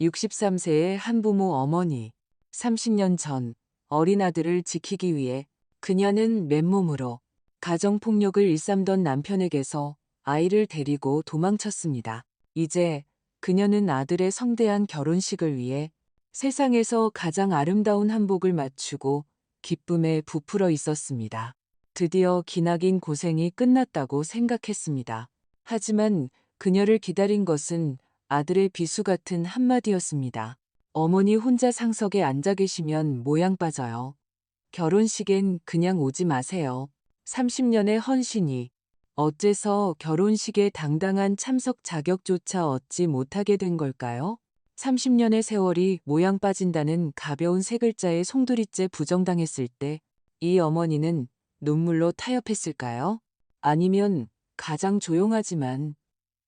63세의 한부모 어머니. 30년 전 어린 아들을 지키기 위해 그녀는 맨몸으로 가정폭력을 일삼던 남편에게서 아이를 데리고 도망쳤습니다. 이제 그녀는 아들의 성대한 결혼식을 위해 세상에서 가장 아름다운 한복을 맞추고 기쁨에 부풀어 있었습니다. 드디어 기나긴 고생이 끝났다고 생각했습니다. 하지만 그녀를 기다린 것은 아들의 비수 같은 한마디였습니다. 어머니 혼자 상석에 앉아 계시면 모양 빠져요. 결혼식엔 그냥 오지 마세요. 30년의 헌신이 어째서 결혼식에 당당한 참석 자격조차 얻지 못하게 된 걸까요? 30년의 세월이 모양 빠진다는 가벼운 세 글자에 송두리째 부정당했을 때 이 어머니는 눈물로 타협했을까요? 아니면 가장 조용하지만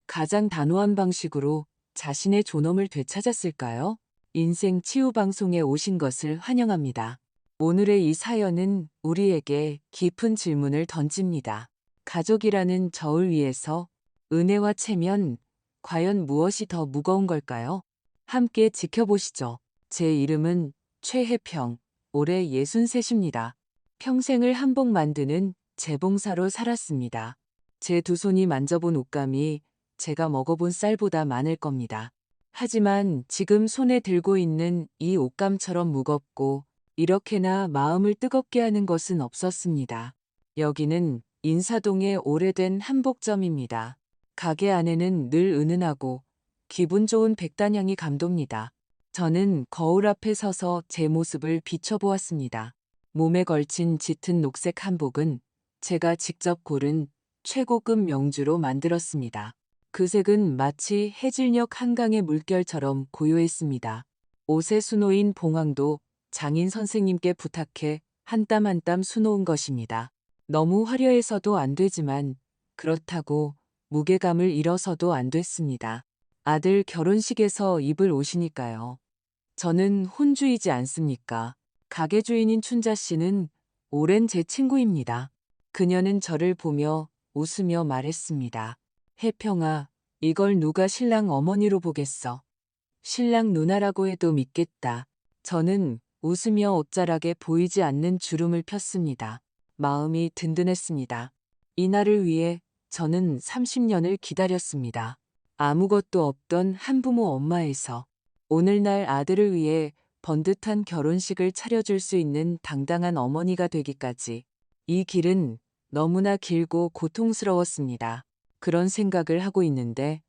가장 단호한 방식으로 자신의 존엄을 되찾았을까요? 인생 치유 방송에 오신 것을 환영합니다. 오늘의 이 사연은 우리에게 깊은 질문을 던집니다. 가족이라는 저울 위에서 은혜와 체면, 과연 무엇이 더 무거운 걸까요? 함께 지켜보시죠. 제 이름은 최혜평, 올해 63입니다. 평생을 한복 만드는 재봉사로 살았습니다. 제 두 손이 만져본 옷감이 제가 먹어본 쌀보다 많을 겁니다. 하지만 지금 손에 들고 있는 이 옷감처럼 무겁고 이렇게나 마음을 뜨겁게 하는 것은 없었습니다. 여기는 인사동의 오래된 한복점입니다. 가게 안에는 늘 은은하고 기분 좋은 백단향이 감돕니다. 저는 거울 앞에 서서 제 모습을 비춰보았습니다. 몸에 걸친 짙은 녹색 한복은 제가 직접 고른 최고급 명주로 만들었습니다. 그 색은 마치 해질녘 한강의 물결처럼 고요했습니다. 옷에 수놓인 봉황도 장인 선생님께 부탁해 한 땀 한 땀 수놓은 것입니다. 너무 화려해서도 안 되지만 그렇다고 무게감을 잃어서도 안 됐습니다. 아들 결혼식에서 입을 옷이니까요. 저는 혼주이지 않습니까? 가게 주인인 춘자 씨는 오랜 제 친구입니다. 그녀는 저를 보며 웃으며 말했습니다. 혜평아, 이걸 누가 신랑 어머니로 보겠어. 신랑 누나라고 해도 믿겠다. 저는 웃으며 옷자락에 보이지 않는 주름을 폈습니다. 마음이 든든했습니다. 이날을 위해 저는 30년을 기다렸습니다. 아무것도 없던 한부모 엄마에서 오늘날 아들을 위해 번듯한 결혼식을 차려줄 수 있는 당당한 어머니가 되기까지 이 길은 너무나 길고 고통스러웠습니다. 그런 생각을 하고 있는데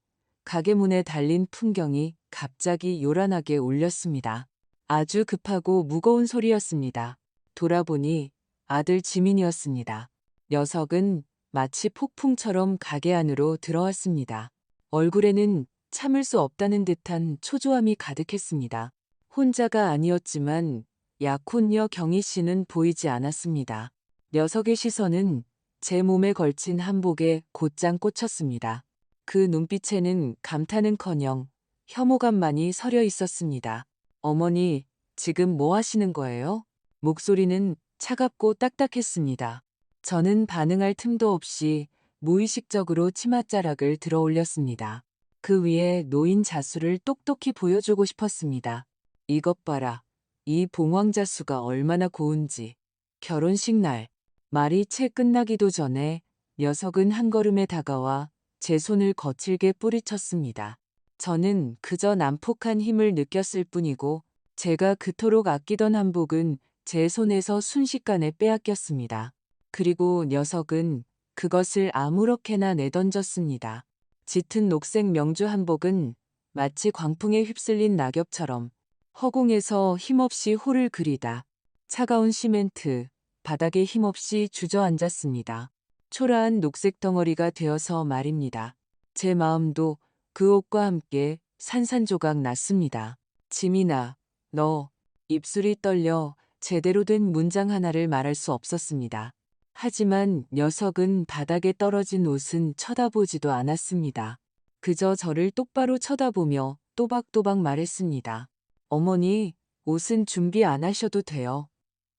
가게 문에 달린 풍경이 갑자기 요란하게 울렸습니다. 아주 급하고 무거운 소리였습니다. 돌아보니 아들 지민이었습니다. 녀석은 마치 폭풍처럼 가게 안으로 들어왔습니다. 얼굴에는 참을 수 없다는 듯한 초조함이 가득했습니다. 혼자가 아니었지만 약혼녀 경희 씨는 보이지 않았습니다. 녀석의 시선은 제 몸에 걸친 한복에 곧장 꽂혔습니다. 그 눈빛에는 감탄은커녕 혐오감만이 서려 있었습니다. 어머니, 지금 뭐 하시는 거예요? 목소리는 차갑고 딱딱했습니다. 저는 반응할 틈도 없이 무의식적으로 치맛자락을 들어 올렸습니다. 그 위에 놓인 자수를 똑똑히 보여주고 싶었습니다. 이것 봐라. 이 봉황자수가 얼마나 고운지. 결혼식 날, 말이 채 끝나기도 전에 녀석은 한 걸음에 다가와 제 손을 거칠게 뿌리쳤습니다. 저는 그저 난폭한 힘을 느꼈을 뿐이고 제가 그토록 아끼던 한복은 제 손에서 순식간에 빼앗겼습니다. 그리고 녀석은 그것을 아무렇게나 내던졌습니다. 짙은 녹색 명주 한복은 마치 광풍에 휩쓸린 낙엽처럼 허공에서 힘없이 홀을 그리다 차가운 시멘트, 바닥에 힘없이 주저앉았습니다. 초라한 녹색 덩어리가 되어서 말입니다. 제 마음도 그 옷과 함께 산산조각 났습니다. 지민아, 너. 입술이 떨려 제대로 된 문장 하나를 말할 수 없었습니다. 하지만 녀석은 바닥에 떨어진 옷은 쳐다보지도 않았습니다. 그저 저를 똑바로 쳐다보며 또박또박 말했습니다. 어머니, 옷은 준비 안 하셔도 돼요.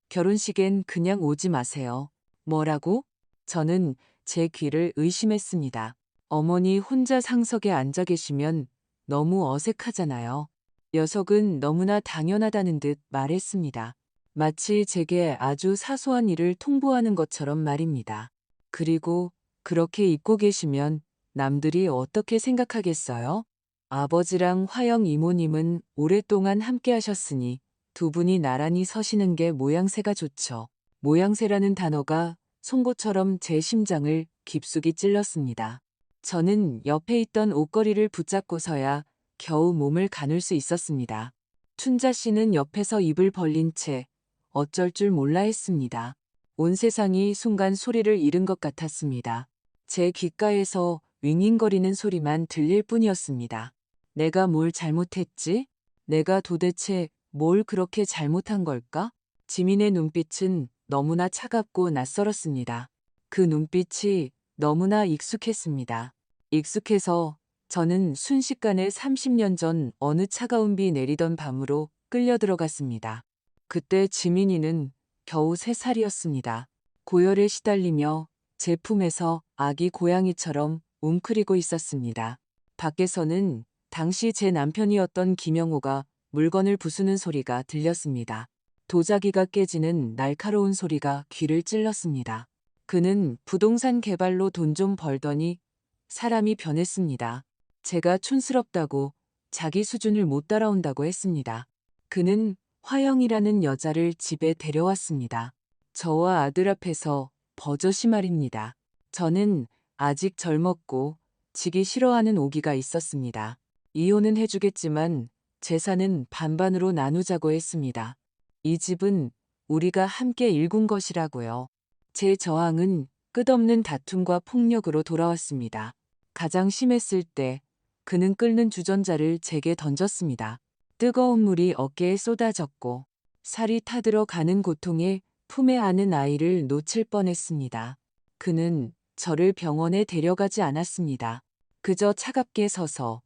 결혼식엔 그냥 오지 마세요. 뭐라고? 저는 제 귀를 의심했습니다. 어머니 혼자 상석에 앉아 계시면 너무 어색하잖아요. 녀석은 너무나 당연하다는 듯 말했습니다. 마치 제게 아주 사소한 일을 통보하는 것처럼 말입니다. 그리고 그렇게 잊고 계시면 남들이 어떻게 생각하겠어요? 아버지랑 화영 이모님은 오랫동안 함께 하셨으니 두 분이 나란히 서시는 게 모양새가 좋죠. 모양새라는 단어가 송곳처럼 제 심장을 깊숙이 찔렀습니다. 저는 옆에 있던 옷걸이를 붙잡고서야 겨우 몸을 가눌 수 있었습니다. 춘자 씨는 옆에서 입을 벌린 채 어쩔 줄 몰라 했습니다. 온 세상이 순간 소리를 잃은 것 같았습니다. 제 귓가에서 윙윙거리는 소리만 들릴 뿐이었습니다. 내가 뭘 잘못했지? 내가 도대체 뭘 그렇게 잘못한 걸까? 지민의 눈빛은 너무나 차갑고 낯설었습니다. 그 눈빛이 너무나 익숙했습니다. 익숙해서 저는 순식간에 30년 전 어느 차가운 비 내리던 밤으로 끌려 들어갔습니다. 그때 지민이는 겨우 3살이었습니다. 고열에 시달리며 제 품에서 아기 고양이처럼 웅크리고 있었습니다. 밖에서는 당시 제 남편이었던 김영호가 물건을 부수는 소리가 들렸습니다. 도자기가 깨지는 날카로운 소리가 귀를 찔렀습니다. 그는 부동산 개발로 돈 좀 벌더니 사람이 변했습니다. 제가 촌스럽다고 자기 수준을 못 따라온다고 했습니다. 그는 화영이라는 여자를 집에 데려왔습니다. 저와 아들 앞에서 버젓이 말입니다. 저는 아직 젊었고 지기 싫어하는 오기가 있었습니다. 이혼은 해주겠지만 재산은 반반으로 나누자고 했습니다. 이 집은 우리가 함께 일군 것이라고요. 제 저항은 끝없는 다툼과 폭력으로 돌아왔습니다. 가장 심했을 때 그는 끓는 주전자를 제게 던졌습니다. 뜨거운 물이 어깨에 쏟아졌고 살이 타들어 가는 고통에 품에 안은 아이를 놓칠 뻔했습니다. 그는 저를 병원에 데려가지 않았습니다. 그저 차갑게 서서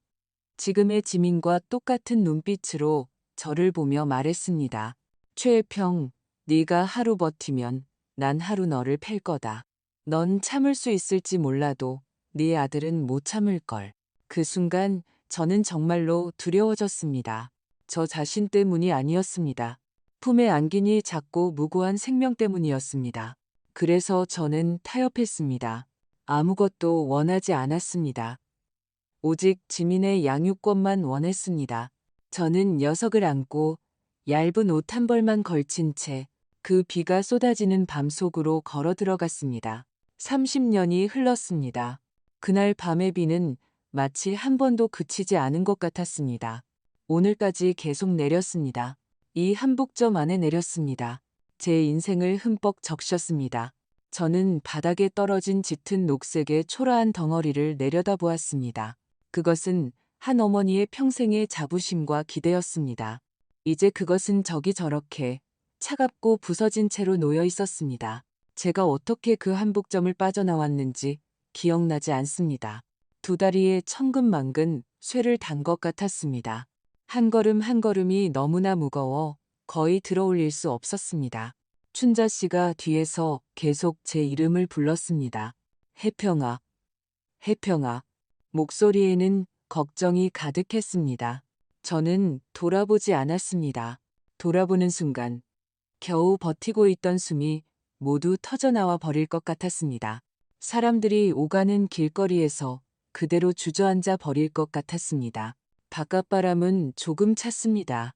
지금의 지민과 똑같은 눈빛으로 저를 보며 말했습니다. 최혜평, 네가 하루 버티면 난 하루 너를 팰 거다. 넌 참을 수 있을지 몰라도 네 아들은 못 참을걸. 그 순간 저는 정말로 두려워졌습니다. 저 자신 때문이 아니었습니다. 품에 안기니 작고 무고한 생명 때문이었습니다. 그래서 저는 타협했습니다. 아무것도 원하지 않았습니다. 오직 지민의 양육권만 원했습니다. 저는 녀석을 안고 얇은 옷 한 벌만 걸친 채 그 비가 쏟아지는 밤 속으로 걸어 들어갔습니다. 30년이 흘렀습니다. 그날 밤의 비는 마치 한 번도 그치지 않은 것 같았습니다. 오늘까지 계속 내렸습니다. 이 한복점 안에 내렸습니다. 제 인생을 흠뻑 적셨습니다. 저는 바닥에 떨어진 짙은 녹색의 초라한 덩어리를 내려다보았습니다. 그것은 한 어머니의 평생의 자부심과 기대였습니다. 이제 그것은 저렇게 차갑고 부서진 채로 놓여 있었습니다. 제가 어떻게 그 한복점을 빠져나왔는지 기억나지 않습니다. 두 다리에 천근만근 쇠를 단 것 같았습니다. 한 걸음 한 걸음이 너무나 무거워 거의 들어올릴 수 없었습니다. 춘자 씨가 뒤에서 계속 제 이름을 불렀습니다. 혜평아, 혜평아. 목소리에는 걱정이 가득했습니다. 저는 돌아보지 않았습니다. 돌아보는 순간 겨우 버티고 있던 숨이 모두 터져나와 버릴 것 같았습니다. 사람들이 오가는 길거리에서 그대로 주저앉아 버릴 것 같았습니다. 바깥바람은 조금 찼습니다.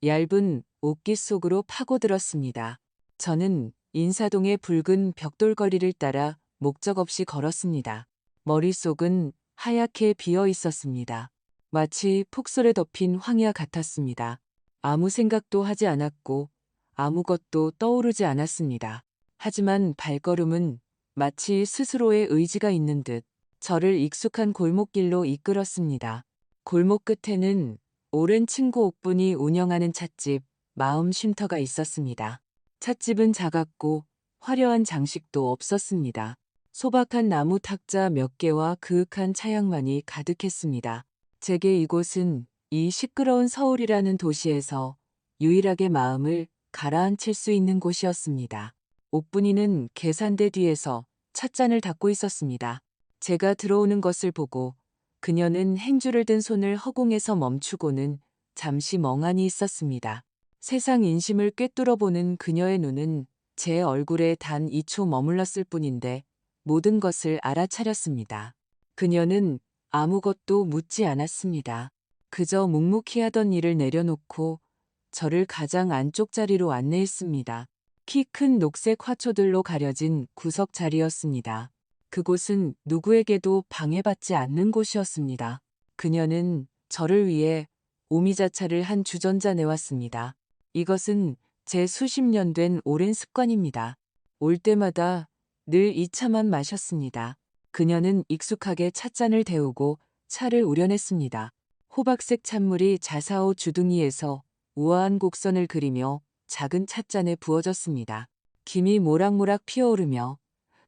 얇은 옷깃 속으로 파고들었습니다. 저는 인사동의 붉은 벽돌거리를 따라 목적 없이 걸었습니다. 머릿속은 하얗게 비어 있었습니다. 마치 폭설에 덮인 황야 같았습니다. 아무 생각도 하지 않았고 아무것도 떠오르지 않았습니다. 하지만 발걸음은 마치 스스로의 의지가 있는 듯 저를 익숙한 골목길로 이끌었습니다. 골목 끝에는 오랜 친구 옥분이 운영하는 찻집 마음 쉼터가 있었습니다. 찻집은 작았고 화려한 장식도 없었습니다. 소박한 나무 탁자 몇 개와 그윽한 차향만이 가득했습니다. 제게 이곳은 이 시끄러운 서울이라는 도시에서 유일하게 마음을 가라앉힐 수 있는 곳이었습니다. 옥분이는 계산대 뒤에서 찻잔을 닫고 있었습니다. 제가 들어오는 것을 보고 그녀는 행주를 든 손을 허공에서 멈추고는 잠시 멍하니 있었습니다. 세상 인심을 꿰뚫어보는 그녀의 눈은 제 얼굴에 단 2초 머물렀을 뿐인데 모든 것을 알아차렸습니다. 그녀는 아무것도 묻지 않았습니다. 그저 묵묵히 하던 일을 내려놓고 저를 가장 안쪽 자리로 안내했습니다. 키 큰 녹색 화초들로 가려진 구석 자리였습니다. 그곳은 누구에게도 방해받지 않는 곳이었습니다. 그녀는 저를 위해 오미자차를 한 주전자 내왔습니다. 이것은 제 수십 년 된 오랜 습관입니다. 올 때마다 늘 이 차만 마셨습니다. 그녀는 익숙하게 찻잔을 데우고 차를 우려냈습니다. 호박색 찬물이 자사오 주둥이에서 우아한 곡선을 그리며 작은 찻잔에 부어졌습니다. 김이 모락모락 피어오르며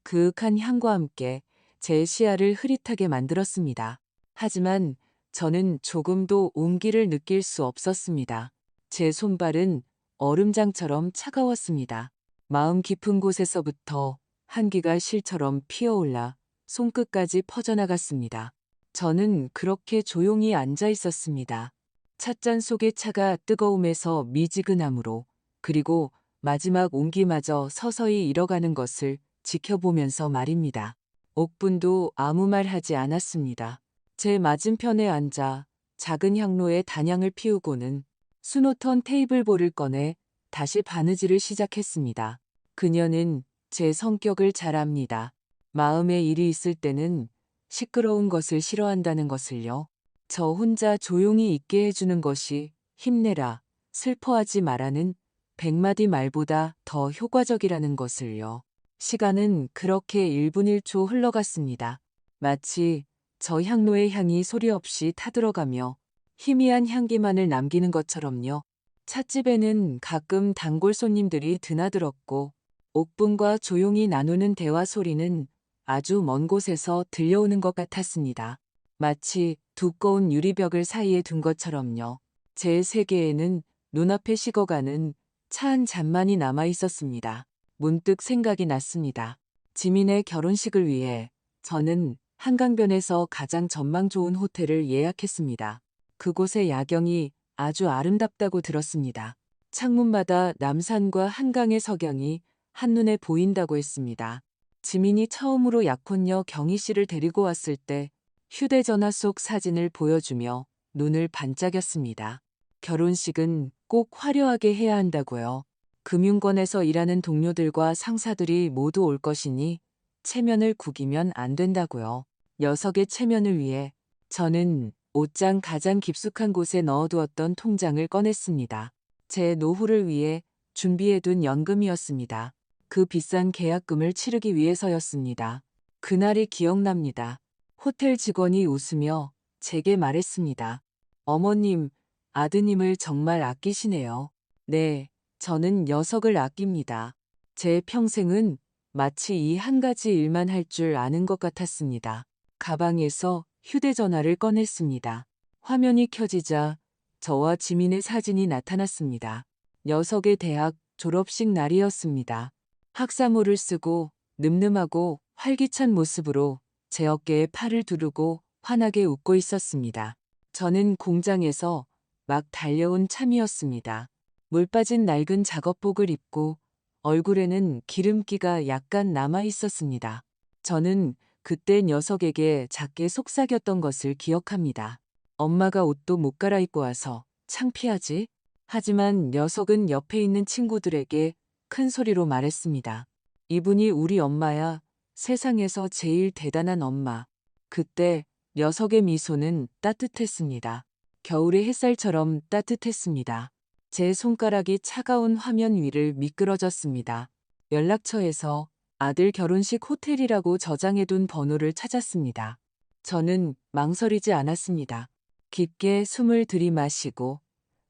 그윽한 향과 함께 제 시야를 흐릿하게 만들었습니다. 하지만 저는 조금도 온기를 느낄 수 없었습니다. 제 손발은 얼음장처럼 차가웠습니다. 마음 깊은 곳에서부터 한기가 실처럼 피어올라 손끝까지 퍼져나갔습니다. 저는 그렇게 조용히 앉아 있었습니다. 찻잔 속의 차가 뜨거움에서 미지근함으로 그리고 마지막 온기마저 서서히 잃어가는 것을 지켜보면서 말입니다. 옥분도 아무 말 하지 않았습니다. 제 맞은편에 앉아 작은 향로에 단향을 피우고는 수노턴 테이블볼을 꺼내 다시 바느질을 시작했습니다. 그녀는 제 성격을 잘 압니다. 마음에 일이 있을 때는 시끄러운 것을 싫어한다는 것을요. 저 혼자 조용히 있게 해주는 것이 힘내라, 슬퍼하지 말라는 100마디 말보다 더 효과적이라는 것을요. 시간은 그렇게 1분 1초 흘러갔습니다. 마치 저 향로의 향이 소리 없이 타들어가며 희미한 향기만을 남기는 것처럼요. 찻집에는 가끔 단골 손님들이 드나들었고 옥분과 조용히 나누는 대화 소리는 아주 먼 곳에서 들려오는 것 같았습니다. 마치 두꺼운 유리벽을 사이에 둔 것처럼요. 제 세계에는 눈앞에 식어가는 차 한 잔만이 남아 있었습니다. 문득 생각이 났습니다. 지민의 결혼식을 위해 저는 한강변에서 가장 전망 좋은 호텔을 예약했습니다. 그곳의 야경이 아주 아름답다고 들었습니다. 창문마다 남산과 한강의 석양이 한눈에 보인다고 했습니다. 지민이 처음으로 약혼녀 경희 씨를 데리고 왔을 때 휴대전화 속 사진을 보여주며 눈을 반짝였습니다. 결혼식은 꼭 화려하게 해야 한다고요. 금융권에서 일하는 동료들과 상사들이 모두 올 것이니 체면을 구기면 안 된다고요. 녀석의 체면을 위해 저는 옷장 가장 깊숙한 곳에 넣어두었던 통장을 꺼냈습니다. 제 노후를 위해 준비해둔 연금이었습니다. 그 비싼 계약금을 치르기 위해서였습니다. 그날이 기억납니다. 호텔 직원이 웃으며 제게 말했습니다. 어머님, 아드님을 정말 아끼시네요. 네, 저는 녀석을 아낍니다. 제 평생은 마치 이 한 가지 일만 할 줄 아는 것 같았습니다. 가방에서 휴대전화를 꺼냈습니다. 화면이 켜지자 저와 지민의 사진이 나타났습니다. 녀석의 대학 졸업식 날이었습니다. 학사모를 쓰고 늠름하고 활기찬 모습으로 제 어깨에 팔을 두르고 환하게 웃고 있었습니다. 저는 공장에서 막 달려온 참이었습니다. 물 빠진 낡은 작업복을 입고 얼굴에는 기름기가 약간 남아 있었습니다. 저는 그때 녀석에게 작게 속삭였던 것을 기억합니다. 엄마가 옷도 못 갈아입고 와서 창피하지? 하지만 녀석은 옆에 있는 친구들에게 큰 소리로 말했습니다. 이분이 우리 엄마야. 세상에서 제일 대단한 엄마. 그때 녀석의 미소는 따뜻했습니다. 겨울의 햇살처럼 따뜻했습니다. 제 손가락이 차가운 화면 위를 미끄러졌습니다. 연락처에서 아들 결혼식 호텔이라고 저장해둔 번호를 찾았습니다. 저는 망설이지 않았습니다. 깊게 숨을 들이마시고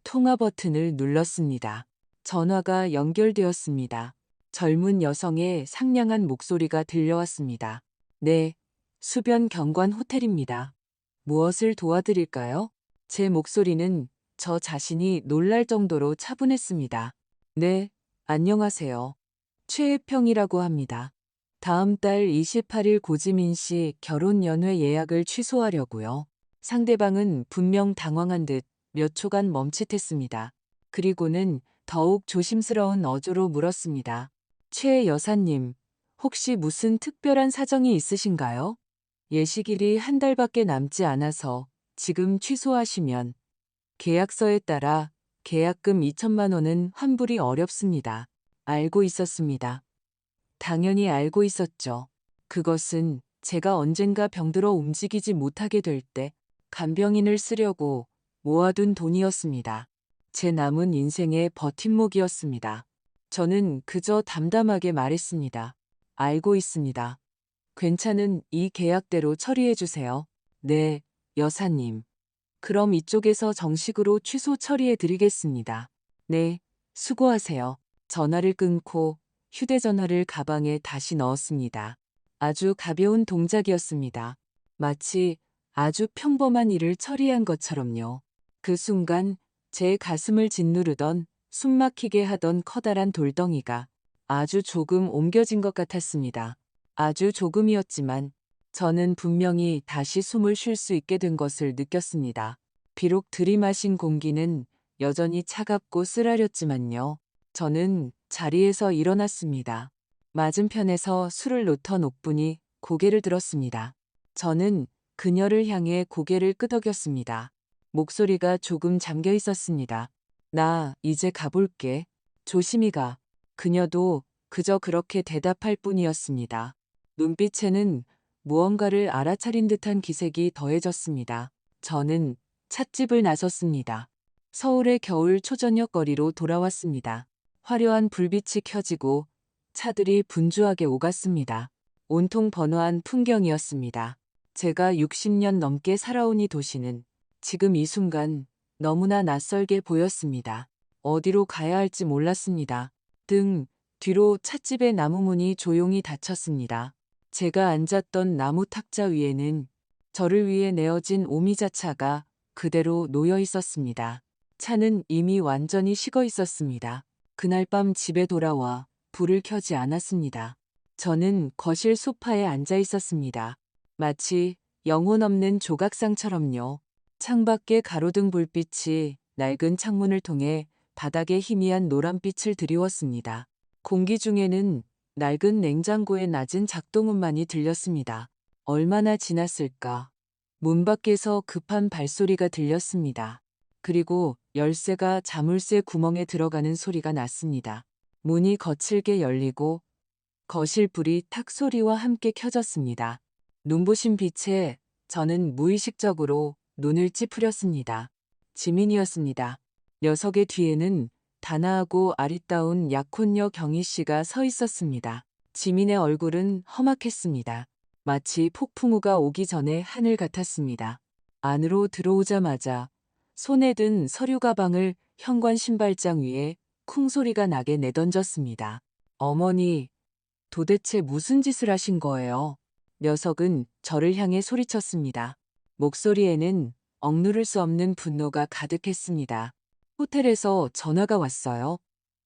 통화 버튼을 눌렀습니다. 전화가 연결되었습니다. 젊은 여성의 상냥한 목소리가 들려왔습니다. 네, 수변 경관 호텔입니다. 무엇을 도와드릴까요? 제 목소리는 저 자신이 놀랄 정도로 차분했습니다. 네, 안녕하세요. 최혜평이라고 합니다. 다음 달 28일 고지민 씨 결혼 연회 예약을 취소하려고요. 상대방은 분명 당황한 듯 몇 초간 멈칫했습니다. 그리고는 더욱 조심스러운 어조로 물었습니다. 최 여사님, 혹시 무슨 특별한 사정이 있으신가요? 예식일이 한 달밖에 남지 않아서 지금 취소하시면 계약서에 따라 계약금 2천만 원은 환불이 어렵습니다. 알고 있었습니다. 당연히 알고 있었죠. 그것은 제가 언젠가 병들어 움직이지 못하게 될 때 간병인을 쓰려고 모아둔 돈이었습니다. 제 남은 인생의 버팀목이었습니다. 저는 그저 담담하게 말했습니다. 알고 있습니다. 괜찮은 이 계약대로 처리해 주세요. 네, 여사님. 그럼 이쪽에서 정식으로 취소 처리해 드리겠습니다. 네, 수고하세요. 전화를 끊고 휴대전화를 가방에 다시 넣었습니다. 아주 가벼운 동작이었습니다. 마치 아주 평범한 일을 처리한 것처럼요. 그 순간 제 가슴을 짓누르던 숨막히게 하던 커다란 돌덩이가 아주 조금 옮겨진 것 같았습니다. 아주 조금이었지만 저는 분명히 다시 숨을 쉴 수 있게 된 것을 느꼈습니다. 비록 들이마신 공기는 여전히 차갑고 쓰라렸지만요. 저는 자리에서 일어났습니다. 맞은편에서 술을 놓던 옥분이 고개를 들었습니다. 저는 그녀를 향해 고개를 끄덕였습니다. 목소리가 조금 잠겨 있었습니다. 나 이제 가볼게. 조심히 가. 그녀도 그저 그렇게 대답할 뿐이었습니다. 눈빛에는 무언가를 알아차린 듯한 기색이 더해졌습니다. 저는 찻집을 나섰습니다. 서울의 겨울 초저녁 거리로 돌아왔습니다. 화려한 불빛이 켜지고 차들이 분주하게 오갔습니다. 온통 번화한 풍경이었습니다. 제가 60년 넘게 살아온 이 도시는 지금 이 순간 너무나 낯설게 보였습니다. 어디로 가야 할지 몰랐습니다. 뒤로 찻집의 나무문이 조용히 닫혔습니다. 제가 앉았던 나무 탁자 위에는 저를 위해 내어진 오미자차가 그대로 놓여 있었습니다. 차는 이미 완전히 식어 있었습니다. 그날 밤 집에 돌아와 불을 켜지 않았습니다. 저는 거실 소파에 앉아 있었습니다. 마치 영혼 없는 조각상처럼요. 창밖의 가로등 불빛이 낡은 창문을 통해 바닥에 희미한 노란빛을 드리웠습니다. 공기 중에는 낡은 냉장고의 낮은 작동음만이 들렸습니다. 얼마나 지났을까? 문 밖에서 급한 발소리가 들렸습니다. 그리고 열쇠가 자물쇠 구멍에 들어가는 소리가 났습니다. 문이 거칠게 열리고 거실 불이 탁 소리와 함께 켜졌습니다. 눈부신 빛에 저는 무의식적으로 눈을 찌푸렸습니다. 지민이었습니다. 녀석의 뒤에는 단아하고 아리따운 약혼녀 경희 씨가 서 있었습니다. 지민의 얼굴은 험악했습니다. 마치 폭풍우가 오기 전에 하늘 같았습니다. 안으로 들어오자마자 손에 든 서류 가방을 현관 신발장 위에 쿵 소리가 나게 내던졌습니다. 어머니, 도대체 무슨 짓을 하신 거예요? 녀석은 저를 향해 소리쳤습니다. 목소리에는 억누를 수 없는 분노가 가득했습니다. 호텔에서 전화가 왔어요.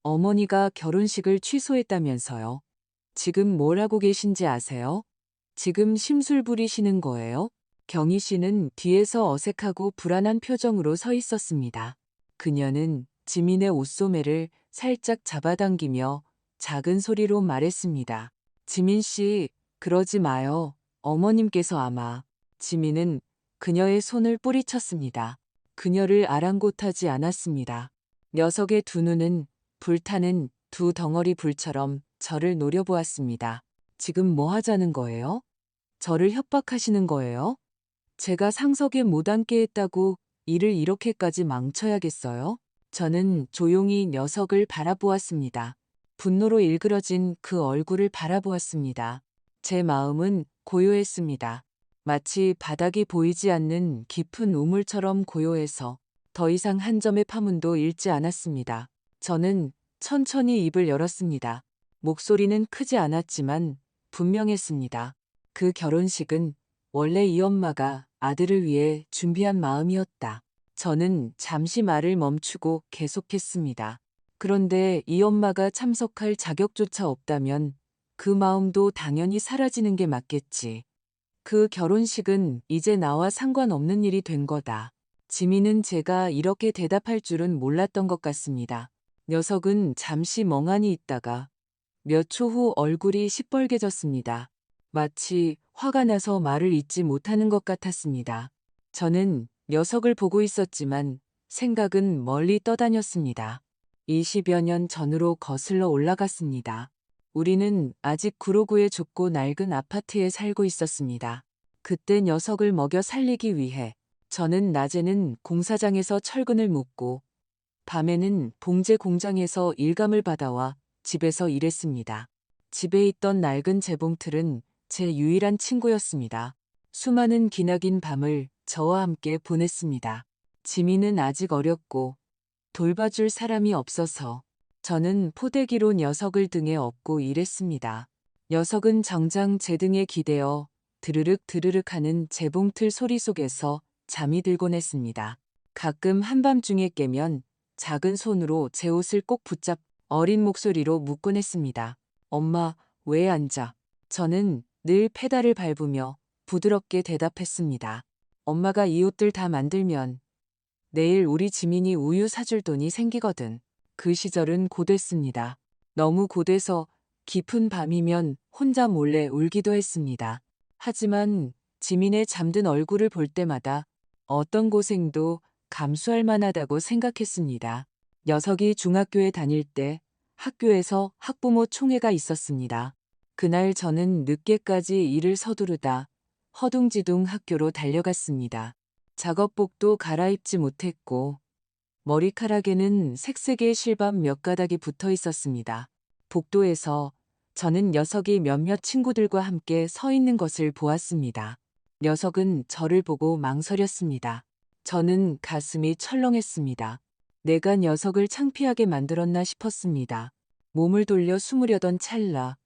어머니가 결혼식을 취소했다면서요. 지금 뭘 하고 계신지 아세요? 지금 심술 부리시는 거예요? 경희 씨는 뒤에서 어색하고 불안한 표정으로 서 있었습니다. 그녀는 지민의 옷소매를 살짝 잡아당기며 작은 소리로 말했습니다. 지민 씨, 그러지 마요. 어머님께서 아마. 지민은 그녀의 손을 뿌리쳤습니다. 그녀를 아랑곳하지 않았습니다. 녀석의 두 눈은 불타는 두 덩어리 불처럼 저를 노려보았습니다. 지금 뭐 하자는 거예요? 저를 협박하시는 거예요? 제가 상석에 못 앉게 했다고 일을 이렇게까지 망쳐야겠어요? 저는 조용히 녀석을 바라보았습니다. 분노로 일그러진 그 얼굴을 바라보았습니다. 제 마음은 고요했습니다. 마치 바닥이 보이지 않는 깊은 우물처럼 고요해서 더 이상 한 점의 파문도 잃지 않았습니다. 저는 천천히 입을 열었습니다. 목소리는 크지 않았지만 분명했습니다. 그 결혼식은 원래 이 엄마가 아들을 위해 준비한 마음이었다. 저는 잠시 말을 멈추고 계속했습니다. 그런데 이 엄마가 참석할 자격조차 없다면 그 마음도 당연히 사라지는 게 맞겠지. 그 결혼식은 이제 나와 상관없는 일이 된 거다. 지민은 제가 이렇게 대답할 줄은 몰랐던 것 같습니다. 녀석은 잠시 멍하니 있다가 몇 초 후 얼굴이 시뻘개졌습니다. 마치 화가 나서 말을 잇지 못하는 것 같았습니다. 저는 녀석을 보고 있었지만 생각은 멀리 떠다녔습니다. 20여 년 전으로 거슬러 올라갔습니다. 우리는 아직 구로구의 좁고 낡은 아파트에 살고 있었습니다. 그때 녀석을 먹여 살리기 위해 저는 낮에는 공사장에서 철근을 묶고 밤에는 봉제 공장에서 일감을 받아와 집에서 일했습니다. 집에 있던 낡은 재봉틀은 제 유일한 친구였습니다. 수많은 기나긴 밤을 저와 함께 보냈습니다. 지민은 아직 어렸고 돌봐줄 사람이 없어서 저는 포대기로 녀석을 등에 업고 일했습니다. 녀석은 정장 제 등에 기대어 드르륵 드르륵 하는 재봉틀 소리 속에서 잠이 들곤 했습니다. 가끔 한밤중에 깨면 작은 손으로 제 옷을 꼭 붙잡 어린 목소리로 묻곤 했습니다. 엄마, 왜 앉아? 저는 늘 페달을 밟으며 부드럽게 대답했습니다. 엄마가 이 옷들 다 만들면 내일 우리 지민이 우유 사줄 돈이 생기거든. 그 시절은 고됐습니다. 너무 고돼서 깊은 밤이면 혼자 몰래 울기도 했습니다. 하지만 지민의 잠든 얼굴을 볼 때마다 어떤 고생도 감수할 만하다고 생각했습니다. 녀석이 중학교에 다닐 때 학교에서 학부모 총회가 있었습니다. 그날 저는 늦게까지 일을 서두르다 허둥지둥 학교로 달려갔습니다. 작업복도 갈아입지 못했고 머리카락에는 색색의 실밥 몇 가닥이 붙어 있었습니다. 복도에서 저는 녀석이 몇몇 친구들과 함께 서 있는 것을 보았습니다. 녀석은 저를 보고 망설였습니다. 저는 가슴이 철렁했습니다. 내가 녀석을 창피하게 만들었나 싶었습니다. 몸을 돌려 숨으려던 찰나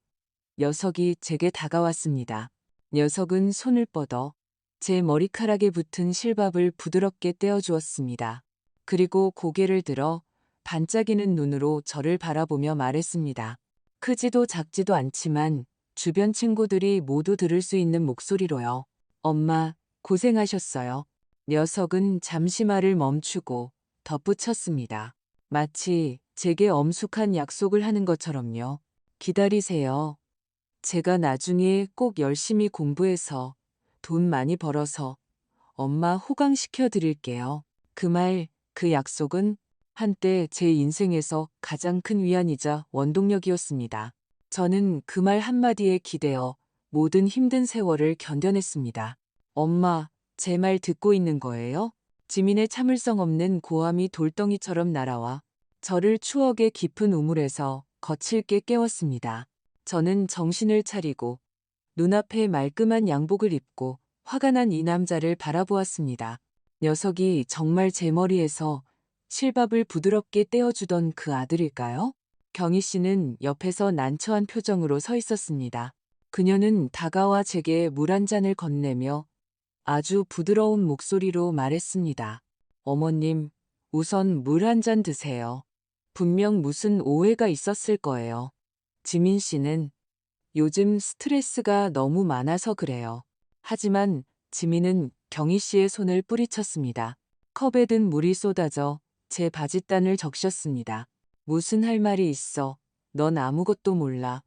녀석이 제게 다가왔습니다. 녀석은 손을 뻗어 제 머리카락에 붙은 실밥을 부드럽게 떼어주었습니다. 그리고 고개를 들어 반짝이는 눈으로 저를 바라보며 말했습니다. 크지도 작지도 않지만 주변 친구들이 모두 들을 수 있는 목소리로요. 엄마, 고생하셨어요. 녀석은 잠시 말을 멈추고 덧붙였습니다. 마치 제게 엄숙한 약속을 하는 것처럼요. 기다리세요. 제가 나중에 꼭 열심히 공부해서 돈 많이 벌어서 엄마 호강시켜 드릴게요. 그 말, 그 약속은 한때 제 인생에서 가장 큰 위안이자 원동력이었습니다. 저는 그 말 한마디에 기대어 모든 힘든 세월을 견뎌냈습니다. 엄마, 제 말 듣고 있는 거예요? 지민의 참을성 없는 고함이 돌덩이처럼 날아와 저를 추억의 깊은 우물에서 거칠게 깨웠습니다. 저는 정신을 차리고 눈앞에 말끔한 양복을 입고 화가 난 이 남자를 바라보았습니다. 녀석이 정말 제 머리에서 실밥을 부드럽게 떼어주던 그 아들일까요? 경희 씨는 옆에서 난처한 표정으로 서 있었습니다. 그녀는 다가와 제게 물 한 잔을 건네며 아주 부드러운 목소리로 말했습니다. 어머님, 우선 물 한 잔 드세요. 분명 무슨 오해가 있었을 거예요. 지민 씨는 요즘 스트레스가 너무 많아서 그래요. 하지만 지민은 경희 씨의 손을 뿌리쳤습니다. 컵에 든 물이 쏟아져 제 바짓단을 적셨습니다. 무슨 할 말이 있어. 넌 아무것도 몰라.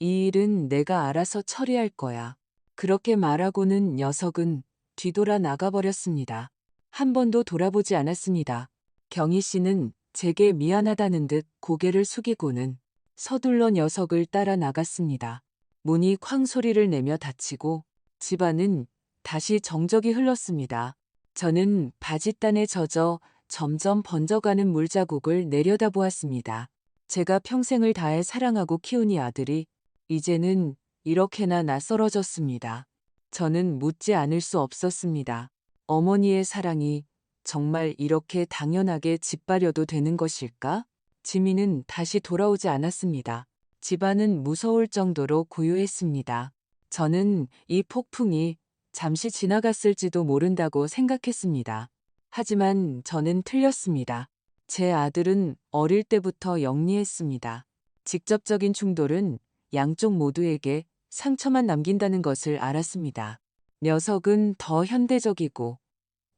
이 일은 내가 알아서 처리할 거야. 그렇게 말하고는 녀석은 뒤돌아 나가버렸습니다. 한 번도 돌아보지 않았습니다. 경희 씨는 제게 미안하다는 듯 고개를 숙이고는 서둘러 녀석을 따라 나갔습니다. 문이 쾅 소리를 내며 닫히고 집안은 다시 정적이 흘렀습니다. 저는 바짓단에 젖어 점점 번져가는 물자국을 내려다보았습니다. 제가 평생을 다해 사랑하고 키운 이 아들이 이제는 이렇게나 낯설어졌습니다. 저는 묻지 않을 수 없었습니다. 어머니의 사랑이 정말 이렇게 당연하게 짓밟려도 되는 것일까? 지민은 다시 돌아오지 않았습니다. 집안은 무서울 정도로 고요했습니다. 저는 이 폭풍이 잠시 지나갔을지도 모른다고 생각했습니다. 하지만 저는 틀렸습니다. 제 아들은 어릴 때부터 영리했습니다. 직접적인 충돌은 양쪽 모두에게 상처만 남긴다는 것을 알았습니다. 녀석은 더 현대적이고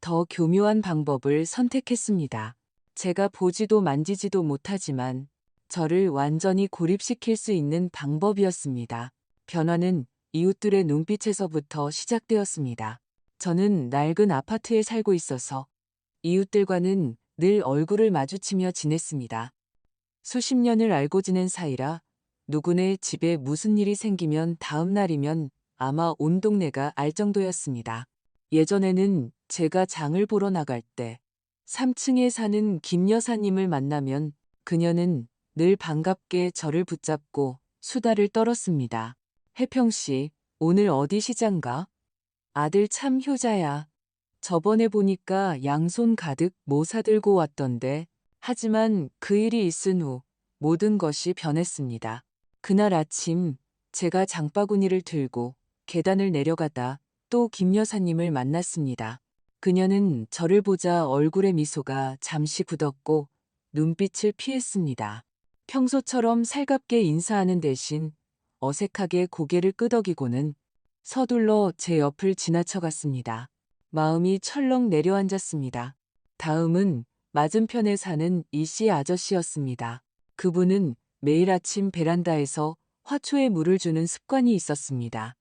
더 교묘한 방법을 선택했습니다. 제가 보지도 만지지도 못하지만 저를 완전히 고립시킬 수 있는 방법이었습니다. 변화는 이웃들의 눈빛에서부터 시작되었습니다. 저는 낡은 아파트에 살고 있어서 이웃들과는 늘 얼굴을 마주치며 지냈습니다. 수십 년을 알고 지낸 사이라 누구네 집에 무슨 일이 생기면 다음 날이면 아마 온 동네가 알 정도였습니다. 예전에는 제가 장을 보러 나갈 때 3층에 사는 김 여사님을 만나면 그녀는 늘 반갑게 저를 붙잡고 수다를 떨었습니다. 혜평 씨, 오늘 어디 시장 가? 아들 참 효자야. 저번에 보니까 양손 가득 뭐 사들고 왔던데. 하지만 그 일이 있은 후 모든 것이 변했습니다. 그날 아침 제가 장바구니를 들고 계단을 내려가다 또 김 여사님을 만났습니다. 그녀는 저를 보자 얼굴의 미소가 잠시 굳었고 눈빛을 피했습니다. 평소처럼 살갑게 인사하는 대신 어색하게 고개를 끄덕이고는 서둘러 제 옆을 지나쳐갔습니다. 마음이 철렁 내려앉았습니다. 다음은 맞은편에 사는 이씨 아저씨였습니다. 그분은 매일 아침 베란다에서 화초에 물을 주는 습관이 있었습니다.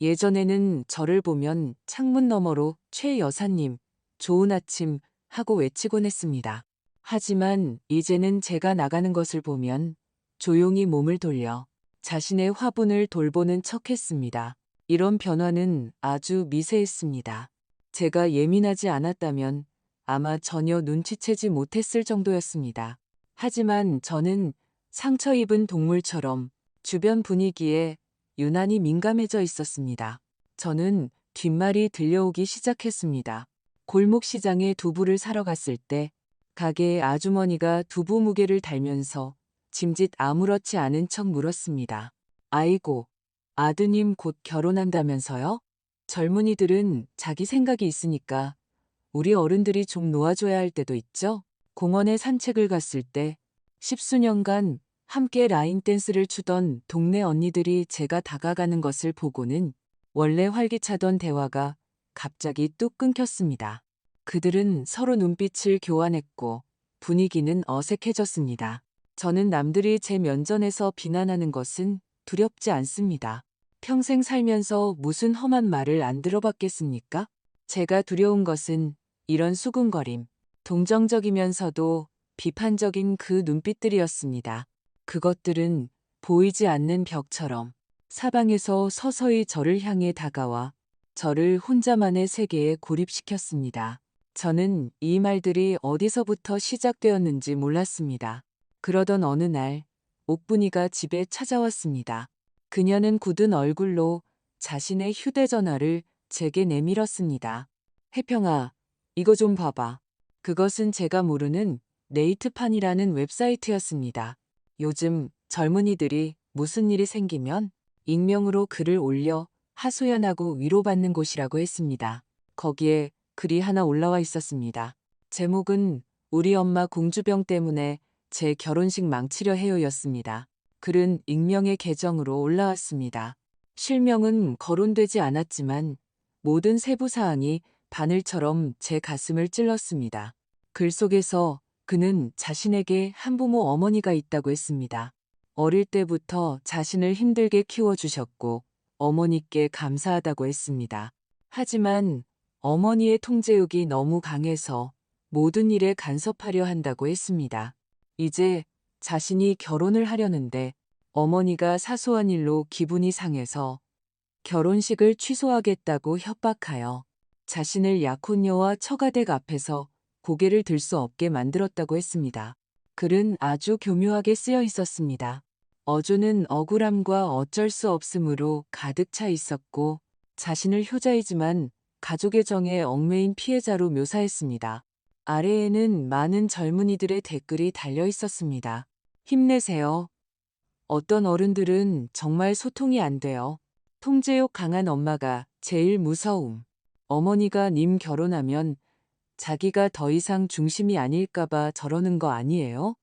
예전에는 저를 보면 창문 너머로 최 여사님, 좋은 아침 하고 외치곤 했습니다. 하지만 이제는 제가 나가는 것을 보면 조용히 몸을 돌려 자신의 화분을 돌보는 척 했습니다. 이런 변화는 아주 미세했습니다. 제가 예민하지 않았다면 아마 전혀 눈치채지 못했을 정도였습니다. 하지만 저는 상처 입은 동물처럼 주변 분위기에 유난히 민감해져 있었습니다. 저는 뒷말이 들려오기 시작했습니다. 골목 시장에 두부를 사러 갔을 때 가게의 아주머니가 두부 무게를 달면서 짐짓 아무렇지 않은 척 물었습니다. 아이고, 아드님 곧 결혼한다면서요? 젊은이들은 자기 생각이 있으니까 우리 어른들이 좀 놓아줘야 할 때도 있죠? 공원에 산책을 갔을 때 10수년간 함께 라인 댄스를 추던 동네 언니들이 제가 다가가는 것을 보고는 원래 활기차던 대화가 갑자기 뚝 끊겼습니다. 그들은 서로 눈빛을 교환했고 분위기는 어색해졌습니다. 저는 남들이 제 면전에서 비난하는 것은 두렵지 않습니다. 평생 살면서 무슨 험한 말을 안 들어봤겠습니까? 제가 두려운 것은 이런 수군거림, 동정적이면서도 비판적인 그 눈빛들이었습니다. 그것들은 보이지 않는 벽처럼 사방에서 서서히 저를 향해 다가와 저를 혼자만의 세계에 고립시켰습니다. 저는 이 말들이 어디서부터 시작되었는지 몰랐습니다. 그러던 어느 날 옥분이가 집에 찾아왔습니다. 그녀는 굳은 얼굴로 자신의 휴대전화를 제게 내밀었습니다. 혜평아, 이거 좀 봐봐. 그것은 제가 모르는 네이트판이라는 웹사이트였습니다. 요즘 젊은이들이 무슨 일이 생기면 익명으로 글을 올려 하소연하고 위로받는 곳이라고 했습니다. 거기에 글이 하나 올라와 있었습니다. 제목은 우리 엄마 공주병 때문에 제 결혼식 망치려 해요였습니다. 글은 익명의 계정으로 올라왔습니다. 실명은 거론되지 않았지만 모든 세부사항이 바늘처럼 제 가슴을 찔렀습니다. 글 속에서 그는 자신에게 한부모 어머니가 있다고 했습니다. 어릴 때부터 자신을 힘들게 키워주셨고 어머니께 감사하다고 했습니다. 하지만 어머니의 통제욕이 너무 강해서 모든 일에 간섭하려 한다고 했습니다. 이제 자신이 결혼을 하려는데 어머니가 사소한 일로 기분이 상해서 결혼식을 취소하겠다고 협박하여 자신을 약혼녀와 처가댁 앞에서 고개를 들 수 없게 만들었다고 했습니다. 글은 아주 교묘하게 쓰여 있었습니다. 어조는 억울함과 어쩔 수 없음으로 가득 차 있었고 자신을 효자이지만 가족의 정에 얽매인 피해자로 묘사했습니다. 아래에는 많은 젊은이들의 댓글이 달려 있었습니다. 힘내세요. 어떤 어른들은 정말 소통이 안 돼요. 통제욕 강한 엄마가 제일 무서움. 어머니가 님 결혼하면 자기가 더 이상 중심이 아닐까봐 저러는 거 아니에요?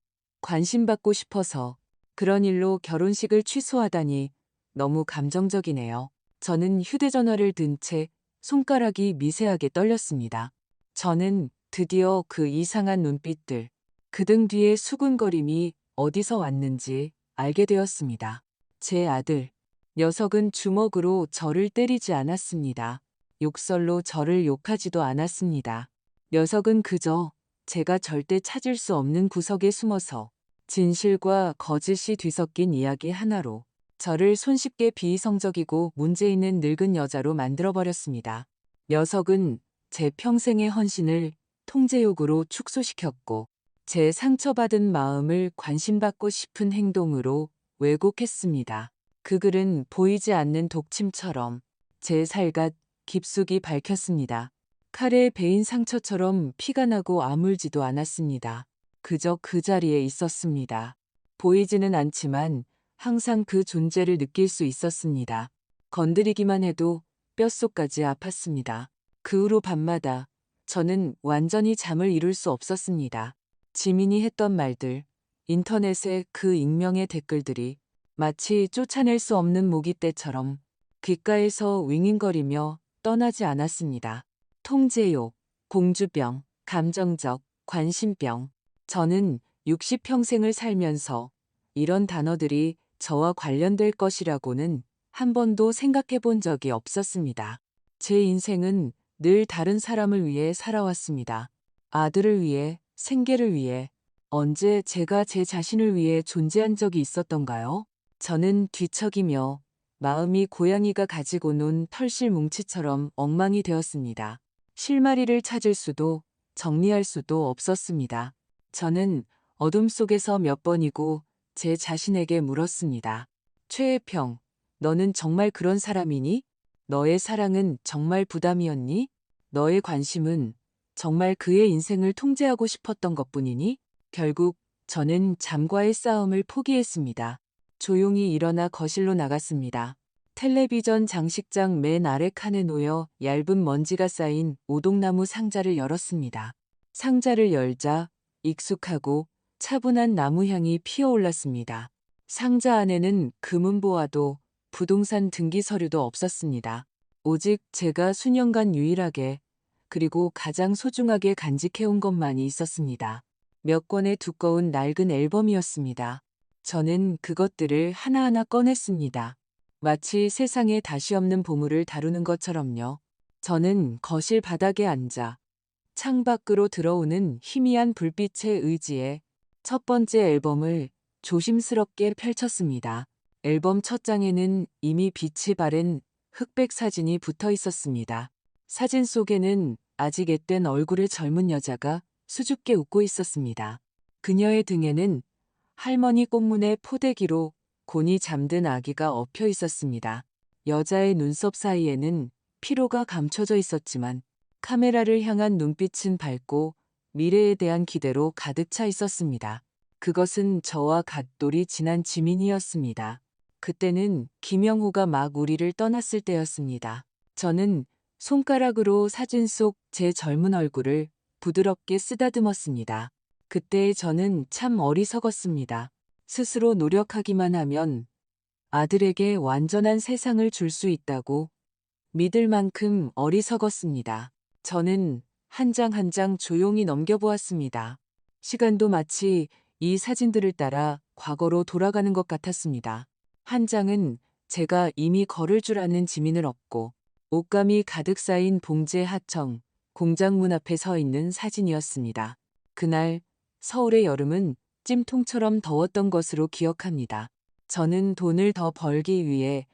관심받고 싶어서 그런 일로 결혼식을 취소하다니 너무 감정적이네요. 저는 휴대전화를 든 채 손가락이 미세하게 떨렸습니다. 저는 드디어 그 이상한 눈빛들, 그 등 뒤의 수군거림이 어디서 왔는지 알게 되었습니다. 제 아들, 녀석은 주먹으로 저를 때리지 않았습니다. 욕설로 저를 욕하지도 않았습니다. 녀석은 그저 제가 절대 찾을 수 없는 구석에 숨어서 진실과 거짓이 뒤섞인 이야기 하나로 저를 손쉽게 비이성적이고 문제 있는 늙은 여자로 만들어버렸습니다. 녀석은 제 평생의 헌신을 통제욕으로 축소시켰고 제 상처받은 마음을 관심받고 싶은 행동으로 왜곡했습니다. 그 글은 보이지 않는 독침처럼 제 살갗 깊숙이 밝혔습니다. 칼에 베인 상처처럼 피가 나고 아물지도 않았습니다. 그저 그 자리에 있었습니다. 보이지는 않지만 항상 그 존재를 느낄 수 있었습니다. 건드리기만 해도 뼛속까지 아팠습니다. 그 후로 밤마다 저는 완전히 잠을 이룰 수 없었습니다. 지민이 했던 말들, 인터넷의 그 익명의 댓글들이 마치 쫓아낼 수 없는 모기떼처럼 귓가에서 윙윙거리며 떠나지 않았습니다. 통제욕, 공주병, 감정적, 관심병. 저는 60평생을 살면서 이런 단어들이 저와 관련될 것이라고는 한 번도 생각해 본 적이 없었습니다. 제 인생은 늘 다른 사람을 위해 살아왔습니다. 아들을 위해, 생계를 위해. 언제 제가 제 자신을 위해 존재한 적이 있었던가요? 저는 뒤척이며 마음이 고양이가 가지고 논 털실 뭉치처럼 엉망이 되었습니다. 실마리를 찾을 수도 정리할 수도 없었습니다. 저는 어둠 속에서 몇 번이고 제 자신에게 물었습니다. 최혜평, 너는 정말 그런 사람이니? 너의 사랑은 정말 부담이었니? 너의 관심은 정말 그의 인생을 통제하고 싶었던 것뿐이니? 결국 저는 잠과의 싸움을 포기했습니다. 조용히 일어나 거실로 나갔습니다. 텔레비전 장식장 맨 아래 칸에 놓여 얇은 먼지가 쌓인 오동나무 상자를 열었습니다. 상자를 열자 익숙하고 차분한 나무향이 피어올랐습니다. 상자 안에는 금은보화도 부동산 등기 서류도 없었습니다. 오직 제가 수년간 유일하게 그리고 가장 소중하게 간직해온 것만이 있었습니다. 몇 권의 두꺼운 낡은 앨범이었습니다. 저는 그것들을 하나하나 꺼냈습니다. 마치 세상에 다시 없는 보물을 다루는 것처럼요. 저는 거실 바닥에 앉아 창밖으로 들어오는 희미한 불빛에 의지해 첫 번째 앨범을 조심스럽게 펼쳤습니다. 앨범 첫 장에는 이미 빛이 바랜 흑백 사진이 붙어 있었습니다. 사진 속에는 아직 앳된 얼굴의 젊은 여자가 수줍게 웃고 있었습니다. 그녀의 등에는 할머니 꽃무늬 포대기로 곤히 잠든 아기가 엎여 있었습니다. 여자의 눈썹 사이에는 피로가 감춰져 있었지만 카메라를 향한 눈빛은 밝고 미래에 대한 기대로 가득 차 있었습니다. 그것은 저와 갓돌이 지난 지민이었습니다. 그때는 김영호가 막 우리를 떠났을 때였습니다. 저는 손가락으로 사진 속 제 젊은 얼굴을 부드럽게 쓰다듬었습니다. 그때의 저는 참 어리석었습니다. 스스로 노력하기만 하면 아들에게 완전한 세상을 줄 수 있다고 믿을 만큼 어리석었습니다. 저는 한 장 한 장 조용히 넘겨보았습니다. 시간도 마치 이 사진들을 따라 과거로 돌아가는 것 같았습니다. 한 장은 제가 이미 걸을 줄 아는 지민을 업고 옷감이 가득 쌓인 봉제 하청, 공장 문 앞에 서 있는 사진이었습니다. 그날 서울의 여름은 찜통처럼 더웠던 것으로 기억합니다. 저는 돈을 더 벌기 위해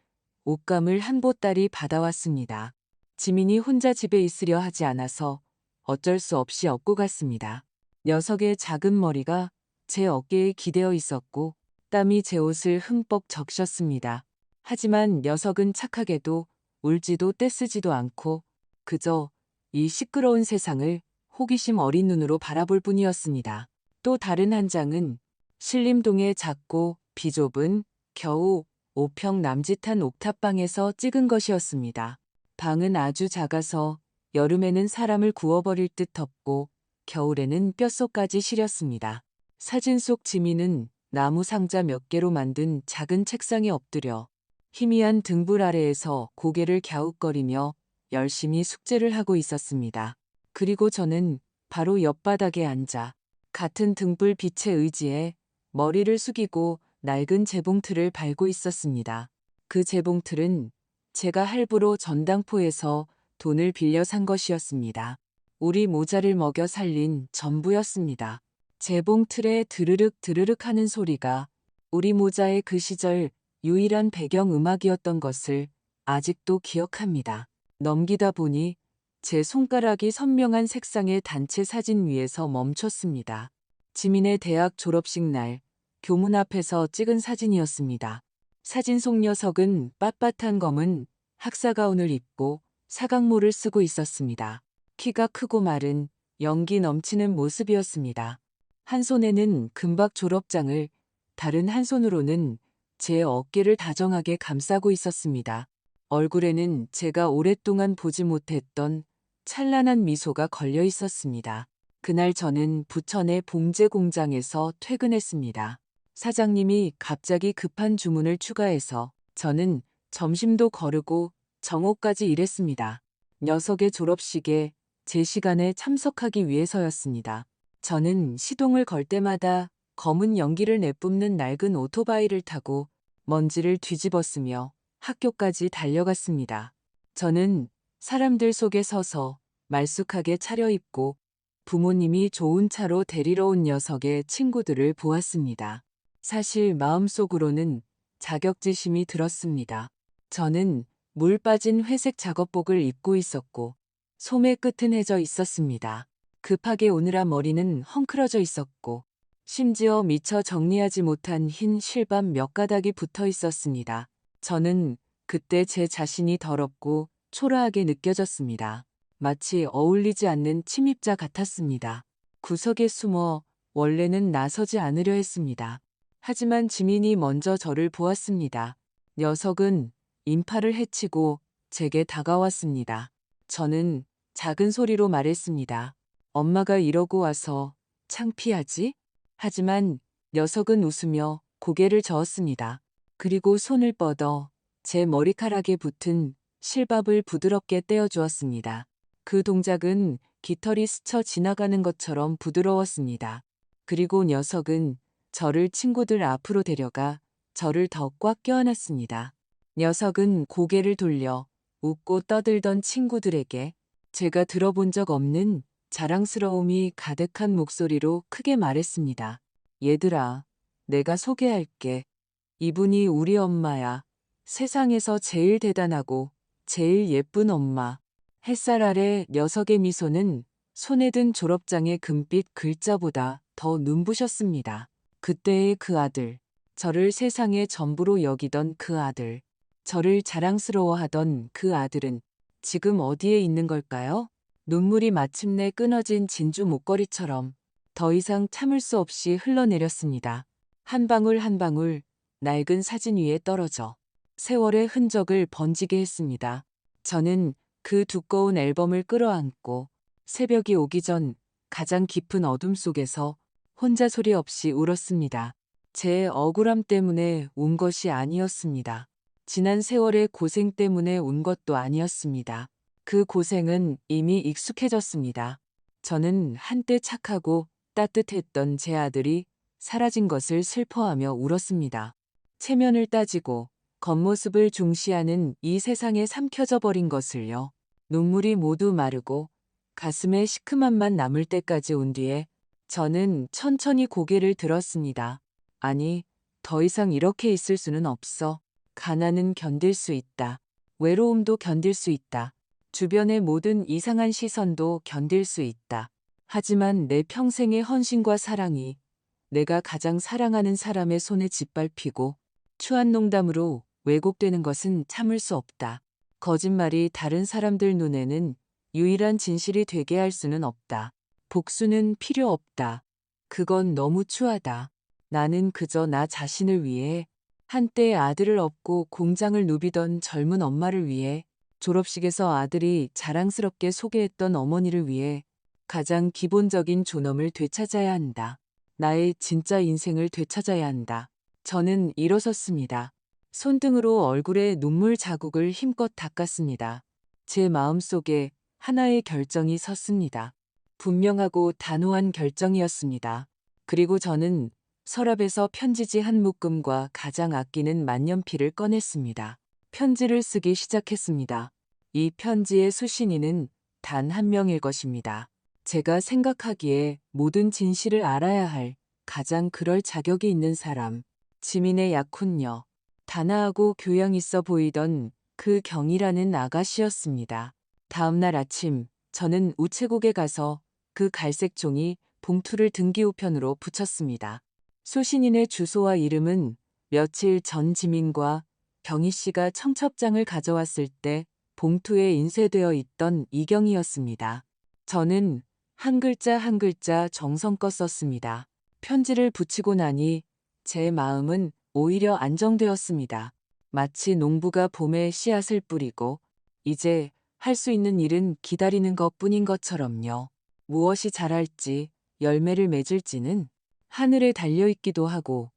옷감을 한 보따리 받아왔습니다. 지민이 혼자 집에 있으려 하지 않아서 어쩔 수 없이 업고 갔습니다. 녀석의 작은 머리가 제 어깨에 기대어 있었고 땀이 제 옷을 흠뻑 적셨습니다. 하지만 녀석은 착하게도 울지도 떼쓰지도 않고 그저 이 시끄러운 세상을 호기심 어린 눈으로 바라볼 뿐이었습니다. 또 다른 한 장은 신림동의 작고 비좁은 겨우 5평 남짓한 옥탑방에서 찍은 것이었습니다. 방은 아주 작아서 여름에는 사람을 구워버릴 듯 덥고 겨울에는 뼛속까지 시렸습니다. 사진 속 지민은 나무 상자 몇 개로 만든 작은 책상에 엎드려 희미한 등불 아래에서 고개를 갸웃거리며 열심히 숙제를 하고 있었습니다. 그리고 저는 바로 옆바닥에 앉아 같은 등불 빛에 의지해 머리를 숙이고 낡은 재봉틀을 밟고 있었습니다. 그 재봉틀은 제가 할부로 전당포에서 돈을 빌려 산 것이었습니다. 우리 모자를 먹여 살린 전부였습니다. 재봉틀에 드르륵 드르륵 하는 소리가 우리 모자의 그 시절 유일한 배경음악이었던 것을 아직도 기억합니다. 넘기다 보니 제 손가락이 선명한 색상의 단체 사진 위에서 멈췄습니다. 지민의 대학 졸업식 날 교문 앞에서 찍은 사진이었습니다. 사진 속 녀석은 빳빳한 검은 학사 가운을 입고 사각모를 쓰고 있었습니다. 키가 크고 마른 연기 넘치는 모습이었습니다. 한 손에는 금박 졸업장을, 다른 한 손으로는 제 어깨를 다정하게 감싸고 있었습니다. 얼굴에는 제가 오랫동안 보지 못했던 찬란한 미소가 걸려 있었습니다. 그날 저는 부천의 봉제 공장에서 퇴근했습니다. 사장님이 갑자기 급한 주문을 추가해서 저는 점심도 거르고 정오까지 일했습니다. 녀석의 졸업식에 제 시간에 참석하기 위해서였습니다. 저는 시동을 걸 때마다 검은 연기를 내뿜는 낡은 오토바이를 타고 먼지를 뒤집었으며 학교까지 달려갔습니다. 저는 사람들 속에 서서 말쑥하게 차려입고 부모님이 좋은 차로 데리러 온 녀석의 친구들을 보았습니다. 사실 마음속으로는 자격지심이 들었습니다. 저는 물 빠진 회색 작업복을 입고 있었고 소매 끝은 해져 있었습니다. 급하게 오느라 머리는 헝클어져 있었고 심지어 미처 정리하지 못한 흰 실밥 몇 가닥이 붙어 있었습니다. 저는 그때 제 자신이 더럽고 초라하게 느껴졌습니다. 마치 어울리지 않는 침입자 같았습니다. 구석에 숨어 원래는 나서지 않으려 했습니다. 하지만 지민이 먼저 저를 보았습니다. 녀석은 인파를 해치고 제게 다가왔습니다. 저는 작은 소리로 말했습니다. 엄마가 이러고 와서 창피하지? 하지만 녀석은 웃으며 고개를 저었습니다. 그리고 손을 뻗어 제 머리카락에 붙은 실밥을 부드럽게 떼어주었습니다. 그 동작은 깃털이 스쳐 지나가는 것처럼 부드러웠습니다. 그리고 녀석은 저를 친구들 앞으로 데려가 저를 더 꽉 껴안았습니다. 녀석은 고개를 돌려 웃고 떠들던 친구들에게 제가 들어본 적 없는 자랑스러움이 가득한 목소리로 크게 말했습니다. 얘들아, 내가 소개할게. 이분이 우리 엄마야. 세상에서 제일 대단하고 제일 예쁜 엄마. 햇살 아래 녀석의 미소는 손에 든 졸업장의 금빛 글자보다 더 눈부셨습니다. 그때의 그 아들, 저를 세상의 전부로 여기던 그 아들, 저를 자랑스러워하던 그 아들은 지금 어디에 있는 걸까요? 눈물이 마침내 끊어진 진주 목걸이처럼 더 이상 참을 수 없이 흘러내렸습니다. 한 방울 한 방울 낡은 사진 위에 떨어져 세월의 흔적을 번지게 했습니다. 저는 그 두꺼운 앨범을 끌어안고 새벽이 오기 전 가장 깊은 어둠 속에서 혼자 소리 없이 울었습니다. 제 억울함 때문에 운 것이 아니었습니다. 지난 세월의 고생 때문에 운 것도 아니었습니다. 그 고생은 이미 익숙해졌습니다. 저는 한때 착하고 따뜻했던 제 아들이 사라진 것을 슬퍼하며 울었습니다. 체면을 따지고 겉모습을 중시하는 이 세상에 삼켜져 버린 것을요. 눈물이 모두 마르고 가슴에 시큼함만 남을 때까지 운 뒤에 저는 천천히 고개를 들었습니다. 아니, 더 이상 이렇게 있을 수는 없어. 가난은 견딜 수 있다. 외로움도 견딜 수 있다. 주변의 모든 이상한 시선도 견딜 수 있다. 하지만 내 평생의 헌신과 사랑이 내가 가장 사랑하는 사람의 손에 짓밟히고 추한 농담으로 왜곡되는 것은 참을 수 없다. 거짓말이 다른 사람들 눈에는 유일한 진실이 되게 할 수는 없다. 복수는 필요 없다. 그건 너무 추하다. 나는 그저 나 자신을 위해, 한때 아들을 업고 공장을 누비던 젊은 엄마를 위해, 졸업식에서 아들이 자랑스럽게 소개했던 어머니를 위해 가장 기본적인 존엄을 되찾아야 한다. 나의 진짜 인생을 되찾아야 한다. 저는 일어섰습니다. 손등으로 얼굴에 눈물 자국을 힘껏 닦았습니다. 제 마음속에 하나의 결정이 섰습니다. 분명하고 단호한 결정이었습니다. 그리고 저는 서랍에서 편지지 한 묶음과 가장 아끼는 만년필을 꺼냈습니다. 편지를 쓰기 시작했습니다. 이 편지의 수신인은 단 한 명일 것입니다. 제가 생각하기에 모든 진실을 알아야 할 가장 그럴 자격이 있는 사람, 지민의 약혼녀, 단아하고 교양 있어 보이던 그 경이라는 아가씨였습니다. 다음 날 아침 저는 우체국에 가서 그 갈색 종이 봉투를 등기 우편으로 붙였습니다. 수신인의 주소와 이름은 며칠 전 지민과 경희 씨가 청첩장을 가져왔을 때 봉투에 인쇄되어 있던 이경이었습니다. 저는 한 글자 한 글자 정성껏 썼습니다. 편지를 붙이고 나니 제 마음은 오히려 안정되었습니다. 마치 농부가 봄에 씨앗을 뿌리고 이제 할 수 있는 일은 기다리는 것뿐인 것처럼요. 무엇이 자랄지 열매를 맺을지는 하늘에 달려있기도 하고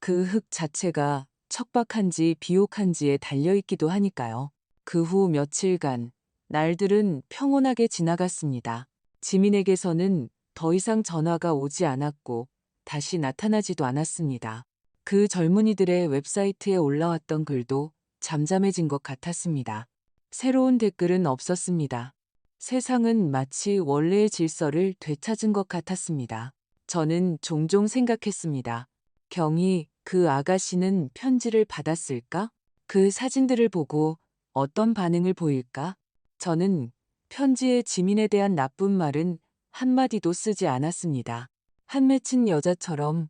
그 흙 자체가 척박한지 비옥한지에 달려있기도 하니까요. 그 후 며칠간 날들은 평온하게 지나갔습니다. 지민에게서는 더 이상 전화가 오지 않았고 다시 나타나지도 않았습니다. 그 젊은이들의 웹사이트에 올라왔던 글도 잠잠해진 것 같았습니다. 새로운 댓글은 없었습니다. 세상은 마치 원래의 질서를 되찾은 것 같았습니다. 저는 종종 생각했습니다. 경희, 그 아가씨는 편지를 받았을까? 그 사진들을 보고 어떤 반응을 보일까? 저는 편지에 지민에 대한 나쁜 말은 한마디도 쓰지 않았습니다. 한 맺힌 여자처럼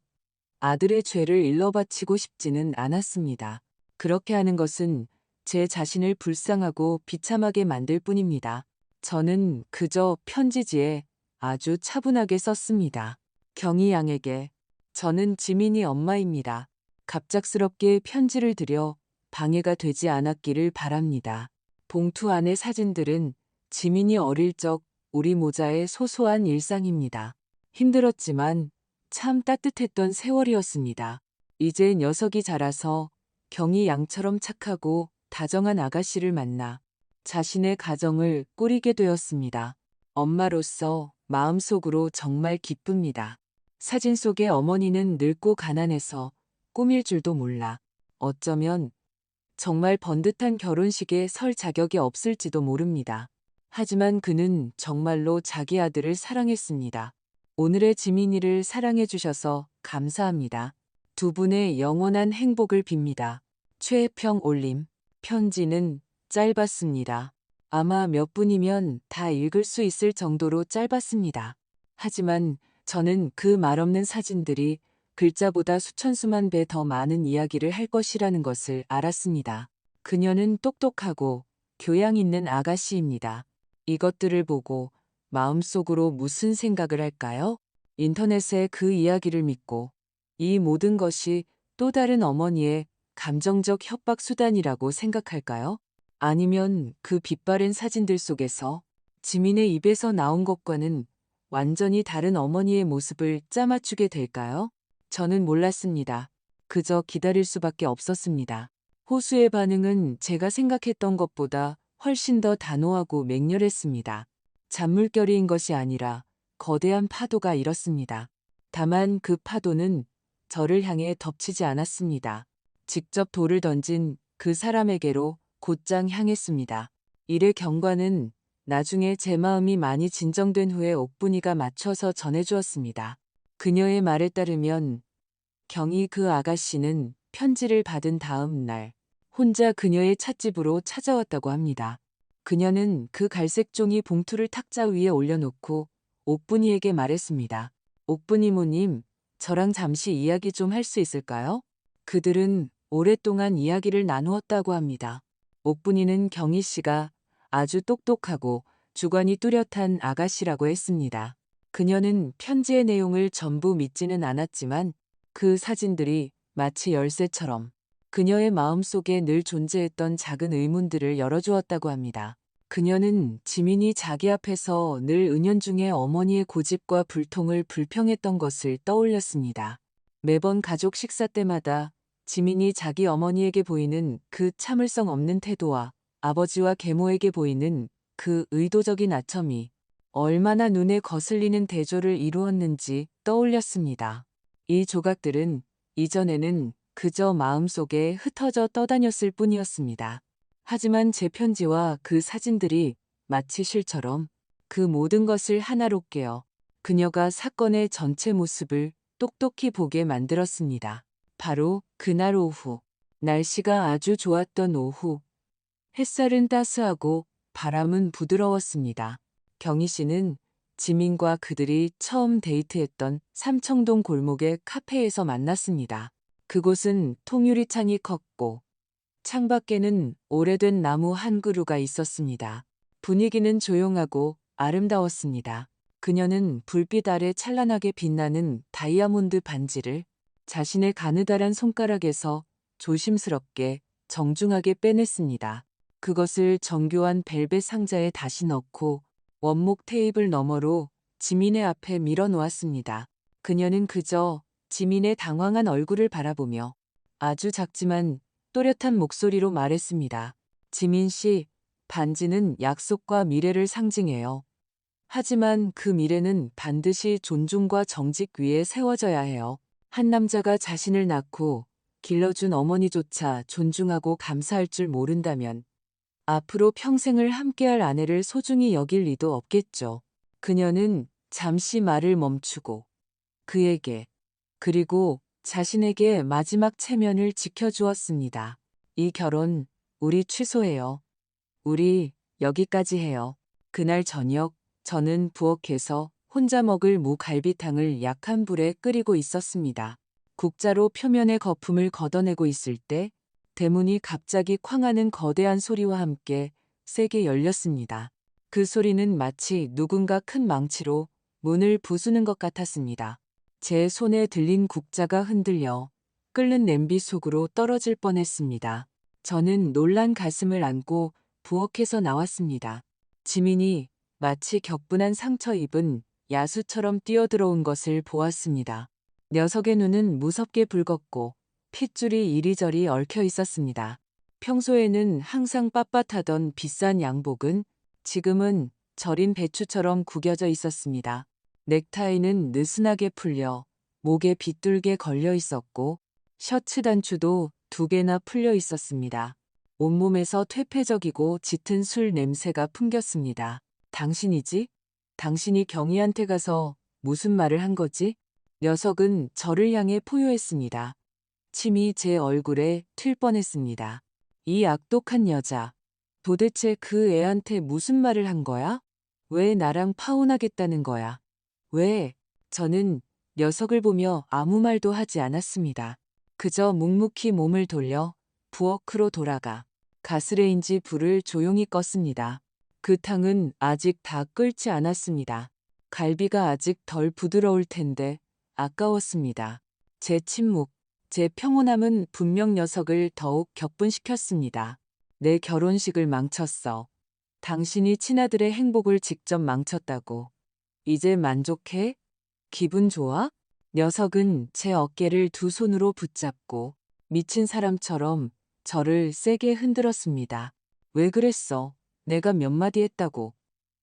아들의 죄를 일러바치고 싶지는 않았습니다. 그렇게 하는 것은 제 자신을 불쌍하고 비참하게 만들 뿐입니다. 저는 그저 편지지에 아주 차분하게 썼습니다. 경희 양에게 저는 지민이 엄마입니다. 갑작스럽게 편지를 드려 방해가 되지 않았기를 바랍니다. 봉투 안의 사진들은 지민이 어릴 적 우리 모자의 소소한 일상입니다. 힘들었지만 참 따뜻했던 세월이었습니다. 이제 녀석이 자라서 경희 양처럼 착하고 다정한 아가씨를 만나 자신의 가정을 꾸리게 되었습니다. 엄마로서 마음속으로 정말 기쁩니다. 사진 속의 어머니는 늙고 가난해서 꾸밀 줄도 몰라 어쩌면 정말 번듯한 결혼식에 설 자격이 없을지도 모릅니다. 하지만 그는 정말로 자기 아들을 사랑했습니다. 오늘의 지민이를 사랑해 주셔서 감사합니다. 두 분의 영원한 행복을 빕니다. 최혜평 올림. 편지는 짧았습니다. 아마 몇 분이면 다 읽을 수 있을 정도로 짧았습니다. 하지만 저는 그 말없는 사진들이 글자보다 수천 수만 배 더 많은 이야기를 할 것이라는 것을 알았습니다. 그녀는 똑똑하고 교양 있는 아가씨입니다. 이것들을 보고 마음속으로 무슨 생각을 할까요? 인터넷의 그 이야기를 믿고 이 모든 것이 또 다른 어머니의 감정적 협박 수단이라고 생각할까요? 아니면 그 빛바랜 사진들 속에서 지민의 입에서 나온 것과는 완전히 다른 어머니의 모습을 짜맞추게 될까요? 저는 몰랐습니다. 그저 기다릴 수밖에 없었습니다. 호수의 반응은 제가 생각했던 것보다 훨씬 더 단호하고 맹렬했습니다. 잔물결이인 것이 아니라 거대한 파도가 일었습니다. 다만 그 파도는 저를 향해 덮치지 않았습니다. 직접 돌을 던진 그 사람에게로 곧장 향했습니다. 이를 경과는 나중에 제 마음이 많이 진정된 후에 옥분이가 맞춰서 전해주었습니다. 그녀의 말에 따르면 경희 그 아가씨는 편지를 받은 다음 날 혼자 그녀의 찻집으로 찾아왔다고 합니다. 그녀는 그 갈색 종이 봉투를 탁자 위에 올려놓고 옥분이에게 말했습니다. 옥분이모님, 저랑 잠시 이야기 좀 할 수 있을까요? 그들은 오랫동안 이야기를 나누었다고 합니다. 옥분이는 경희 씨가 아주 똑똑하고 주관이 뚜렷한 아가씨라고 했습니다. 그녀는 편지의 내용을 전부 믿지는 않았지만 그 사진들이 마치 열쇠처럼 그녀의 마음속에 늘 존재했던 작은 의문들을 열어주었다고 합니다. 그녀는 지민이 자기 앞에서 늘 은연중에 어머니의 고집과 불통을 불평했던 것을 떠올렸습니다. 매번 가족 식사 때마다 지민이 자기 어머니에게 보이는 그 참을성 없는 태도와 아버지와 계모에게 보이는 그 의도적인 아첨이 얼마나 눈에 거슬리는 대조를 이루었는지 떠올렸습니다. 이 조각들은 이전에는 그저 마음속에 흩어져 떠다녔을 뿐이었습니다. 하지만 제 편지와 그 사진들이 마치 실처럼 그 모든 것을 하나로 깨어 그녀가 사건의 전체 모습을 똑똑히 보게 만들었습니다. 바로 그날 오후, 날씨가 아주 좋았던 오후, 햇살은 따스하고 바람은 부드러웠습니다. 경희 씨는 지민과 그들이 처음 데이트했던 삼청동 골목의 카페에서 만났습니다. 그곳은 통유리창이 컸고 창밖에는 오래된 나무 한 그루가 있었습니다. 분위기는 조용하고 아름다웠습니다. 그녀는 불빛 아래 찬란하게 빛나는 다이아몬드 반지를 자신의 가느다란 손가락에서 조심스럽게 정중하게 빼냈습니다. 그것을 정교한 벨벳 상자에 다시 넣고 원목 테이블 너머로 지민의 앞에 밀어 놓았습니다. 그녀는 그저 지민의 당황한 얼굴을 바라보며 아주 작지만 또렷한 목소리로 말했습니다. 지민 씨, 반지는 약속과 미래를 상징해요. 하지만 그 미래는 반드시 존중과 정직 위에 세워져야 해요. 한 남자가 자신을 낳고 길러준 어머니조차 존중하고 감사할 줄 모른다면 앞으로 평생을 함께할 아내를 소중히 여길 리도 없겠죠. 그녀는 잠시 말을 멈추고 그에게 그리고 자신에게 마지막 체면을 지켜주었습니다. 이 결혼 우리 취소해요. 우리 여기까지 해요. 그날 저녁 저는 부엌에서 혼자 먹을 무갈비탕을 약한 불에 끓이고 있었습니다. 국자로 표면의 거품을 걷어내고 있을 때 대문이 갑자기 쾅 하는 거대한 소리와 함께 세게 열렸습니다. 그 소리는 마치 누군가 큰 망치로 문을 부수는 것 같았습니다. 제 손에 들린 국자가 흔들려 끓는 냄비 속으로 떨어질 뻔했습니다. 저는 놀란 가슴을 안고 부엌에서 나왔습니다. 지민이 마치 격분한 상처 입은 야수처럼 뛰어들어온 것을 보았습니다. 녀석의 눈은 무섭게 붉었고 핏줄이 이리저리 얽혀 있었습니다. 평소에는 항상 빳빳하던 비싼 양복은 지금은 절인 배추처럼 구겨져 있었습니다. 넥타이는 느슨하게 풀려 목에 빗둘게 걸려 있었고 셔츠 단추도 2개나 풀려 있었습니다. 온몸에서 퇴폐적이고 짙은 술 냄새가 풍겼습니다. 당신이지? 당신이 경희한테 가서 무슨 말을 한 거지? 녀석은 저를 향해 포효했습니다. 침이 제 얼굴에 튈 뻔했습니다. 이 악독한 여자. 도대체 그 애한테 무슨 말을 한 거야? 왜 나랑 파혼하겠다는 거야? 왜? 저는 녀석을 보며 아무 말도 하지 않았습니다. 그저 묵묵히 몸을 돌려 부엌으로 돌아가 가스레인지 불을 조용히 껐습니다. 그 탕은 아직 다 끓지 않았습니다. 갈비가 아직 덜 부드러울 텐데 아까웠습니다. 제 침묵, 제 평온함은 분명 녀석을 더욱 격분시켰습니다. 내 결혼식을 망쳤어. 당신이 친아들의 행복을 직접 망쳤다고. 이제 만족해? 기분 좋아? 녀석은 제 어깨를 2손으로 붙잡고 미친 사람처럼 저를 세게 흔들었습니다. 왜 그랬어? 내가 몇 마디 했다고.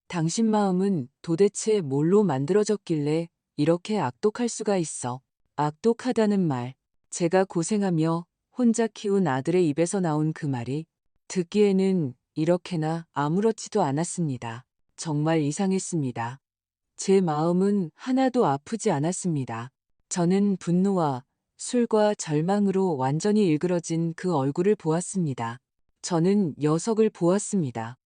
당신 마음은 도대체 뭘로 만들어졌길래 이렇게 악독할 수가 있어. 악독하다는 말. 제가 고생하며 혼자 키운 아들의 입에서 나온 그 말이 듣기에는 이렇게나 아무렇지도 않았습니다. 정말 이상했습니다. 제 마음은 하나도 아프지 않았습니다. 저는 분노와 술과 절망으로 완전히 일그러진 그 얼굴을 보았습니다. 저는 녀석을 보았습니다.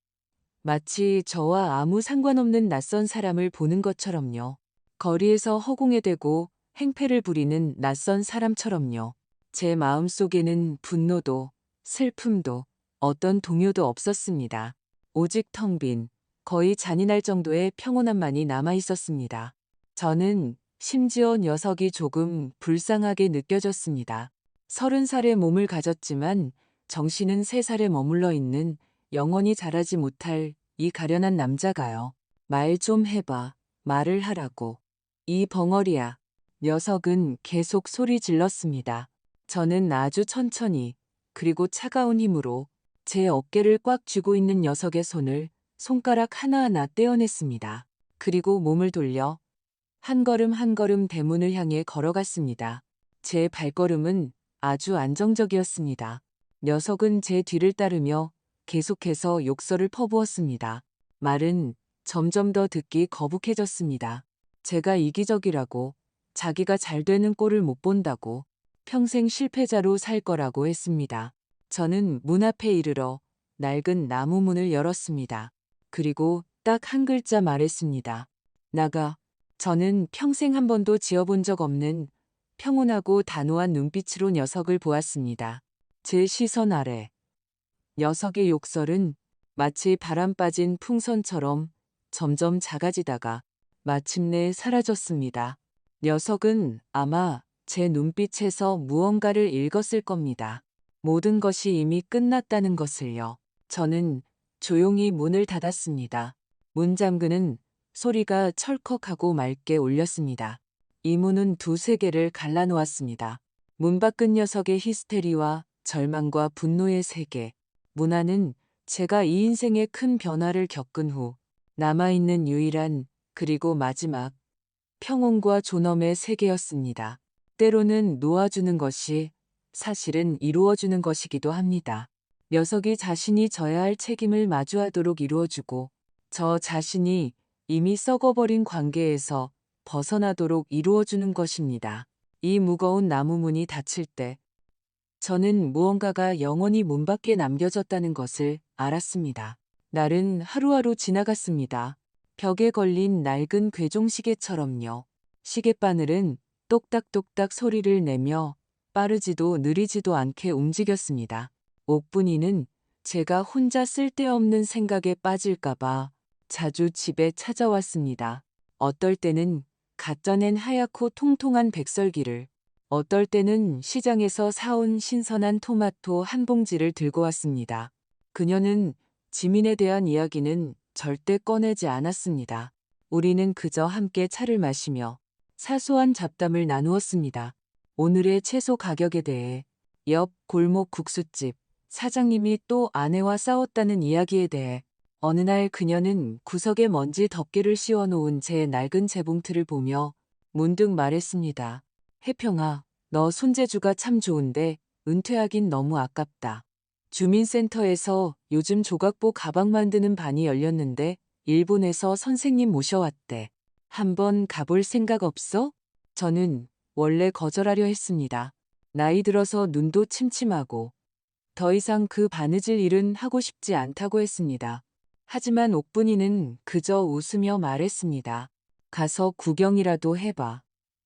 마치 저와 아무 상관없는 낯선 사람을 보는 것처럼요. 거리에서 허공에 대고 행패를 부리는 낯선 사람처럼요. 제 마음속에는 분노도 슬픔도 어떤 동요도 없었습니다. 오직 텅 빈, 거의 잔인할 정도의 평온함만이 남아 있었습니다. 저는 심지어 녀석이 조금 불쌍하게 느껴졌습니다. 30살의 몸을 가졌지만 정신은 3살에 머물러 있는 영원히 자라지 못할 이 가련한 남자가요. 말 좀 해봐. 말을 하라고. 이 벙어리야. 녀석은 계속 소리 질렀습니다. 저는 아주 천천히 그리고 차가운 힘으로 제 어깨를 꽉 쥐고 있는 녀석의 손을 손가락 하나하나 떼어냈습니다. 그리고 몸을 돌려 한 걸음 한 걸음 대문을 향해 걸어갔습니다. 제 발걸음은 아주 안정적이었습니다. 녀석은 제 뒤를 따르며 계속해서 욕설을 퍼부었습니다. 말은 점점 더 듣기 거북해졌습니다. 제가 이기적이라고, 자기가 잘 되는 꼴을 못 본다고, 평생 실패자로 살 거라고 했습니다. 저는 문 앞에 이르러 낡은 나무 문을 열었습니다. 그리고 딱 한 글자 말했습니다. 나가. 저는 평생 한 번도 지어본 적 없는 평온하고 단호한 눈빛으로 녀석을 보았습니다. 제 시선 아래 녀석의 욕설은 마치 바람 빠진 풍선처럼 점점 작아지다가 마침내 사라졌습니다. 녀석은 아마 제 눈빛에서 무언가를 읽었을 겁니다. 모든 것이 이미 끝났다는 것을요. 저는 조용히 문을 닫았습니다. 문 잠그는 소리가 철컥하고 맑게 울렸습니다. 이 문은 두세 개를 갈라놓았습니다. 문 밖은 녀석의 히스테리와 절망과 분노의 세계, 문 안은 제가 이 인생의 큰 변화를 겪은 후 남아있는 유일한 그리고 마지막 평온과 존엄의 세계였습니다. 때로는 놓아주는 것이 사실은 이루어주는 것이기도 합니다. 녀석이 자신이 져야 할 책임을 마주하도록 이루어주고 저 자신이 이미 썩어버린 관계에서 벗어나도록 이루어주는 것입니다. 이 무거운 나무 문이 닫힐 때 저는 무언가가 영원히 문 밖에 남겨졌다는 것을 알았습니다. 날은 하루하루 지나갔습니다. 벽에 걸린 낡은 괴종시계처럼요. 시계바늘은 똑딱똑딱 소리를 내며 빠르지도 느리지도 않게 움직였습니다. 옥분이는 제가 혼자 쓸데없는 생각에 빠질까봐 자주 집에 찾아왔습니다. 어떨 때는 갓 쪄낸 하얗고 통통한 백설기를, 어떨 때는 시장에서 사온 신선한 토마토 한 봉지를 들고 왔습니다. 그녀는 지민에 대한 이야기는 절대 꺼내지 않았습니다. 우리는 그저 함께 차를 마시며 사소한 잡담을 나누었습니다. 오늘의 채소 가격에 대해, 옆 골목 국수집 사장님이 또 아내와 싸웠다는 이야기에 대해, 어느 날 그녀는 구석에 먼지 덮개를 씌워놓은 제 낡은 재봉틀을 보며 문득 말했습니다. 혜평아, 너 손재주가 참 좋은데 은퇴하긴 너무 아깝다. 주민센터에서 요즘 조각보 가방 만드는 반이 열렸는데 일본에서 선생님 모셔왔대. 한번 가볼 생각 없어? 저는 원래 거절하려 했습니다. 나이 들어서 눈도 침침하고 더 이상 그 바느질 일은 하고 싶지 않다고 했습니다. 하지만 옥분이는 그저 웃으며 말했습니다. 가서 구경이라도 해봐.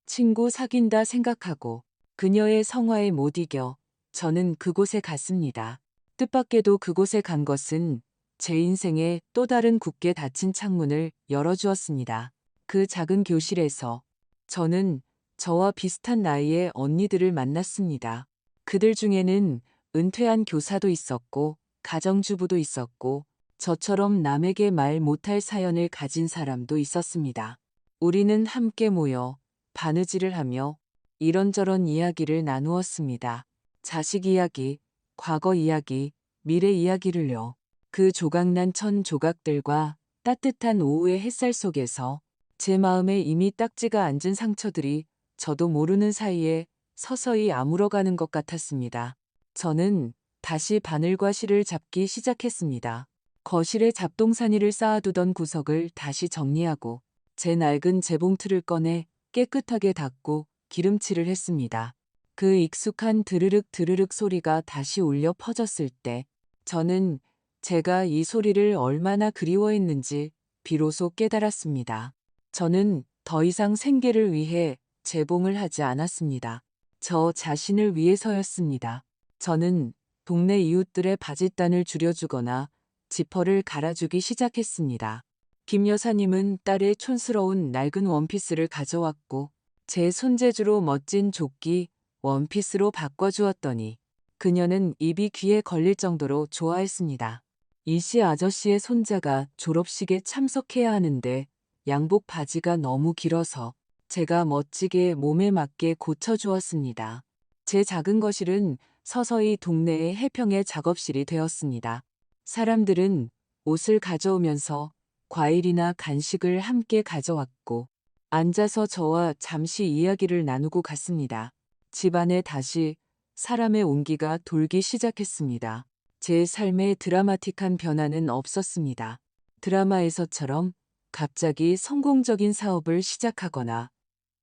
친구 사귄다 생각하고. 그녀의 성화에 못 이겨 저는 그곳에 갔습니다. 뜻밖에도 그곳에 간 것은 제 인생의 또 다른 굳게 닫힌 창문을 열어주었습니다. 그 작은 교실에서 저는 저와 비슷한 나이의 언니들을 만났습니다. 그들 중에는 은퇴한 교사도 있었고 가정주부도 있었고 저처럼 남에게 말 못할 사연을 가진 사람도 있었습니다. 우리는 함께 모여 바느질을 하며 이런저런 이야기를 나누었습니다. 자식 이야기, 과거 이야기, 미래 이야기를요. 그 조각난 천 조각들과 따뜻한 오후의 햇살 속에서 제 마음에 이미 딱지가 앉은 상처들이 저도 모르는 사이에 서서히 아물어가는 것 같았습니다. 저는 다시 바늘과 실을 잡기 시작했습니다. 거실에 잡동사니를 쌓아두던 구석을 다시 정리하고 제 낡은 재봉틀을 꺼내 깨끗하게 닦고 기름칠을 했습니다. 그 익숙한 드르륵 드르륵 소리가 다시 울려 퍼졌을 때 저는 제가 이 소리를 얼마나 그리워했는지 비로소 깨달았습니다. 저는 더 이상 생계를 위해 재봉을 하지 않았습니다. 저 자신을 위해서였습니다. 저는 동네 이웃들의 바짓단을 줄여주거나 지퍼를 갈아주기 시작했습니다. 김 여사님은 딸의 촌스러운 낡은 원피스를 가져왔고 제 손재주로 멋진 조끼 원피스로 바꿔주었더니 그녀는 입이 귀에 걸릴 정도로 좋아했습니다. 이씨 아저씨의 손자가 졸업식에 참석해야 하는데 양복 바지가 너무 길어서 제가 멋지게 몸에 맞게 고쳐주었습니다. 제 작은 거실은 서서히 동네의 해평의 작업실이 되었습니다. 사람들은 옷을 가져오면서 과일이나 간식을 함께 가져왔고 앉아서 저와 잠시 이야기를 나누고 갔습니다. 집안에 다시 사람의 온기가 돌기 시작했습니다. 제 삶에 드라마틱한 변화는 없었습니다. 드라마에서처럼 갑자기 성공적인 사업을 시작하거나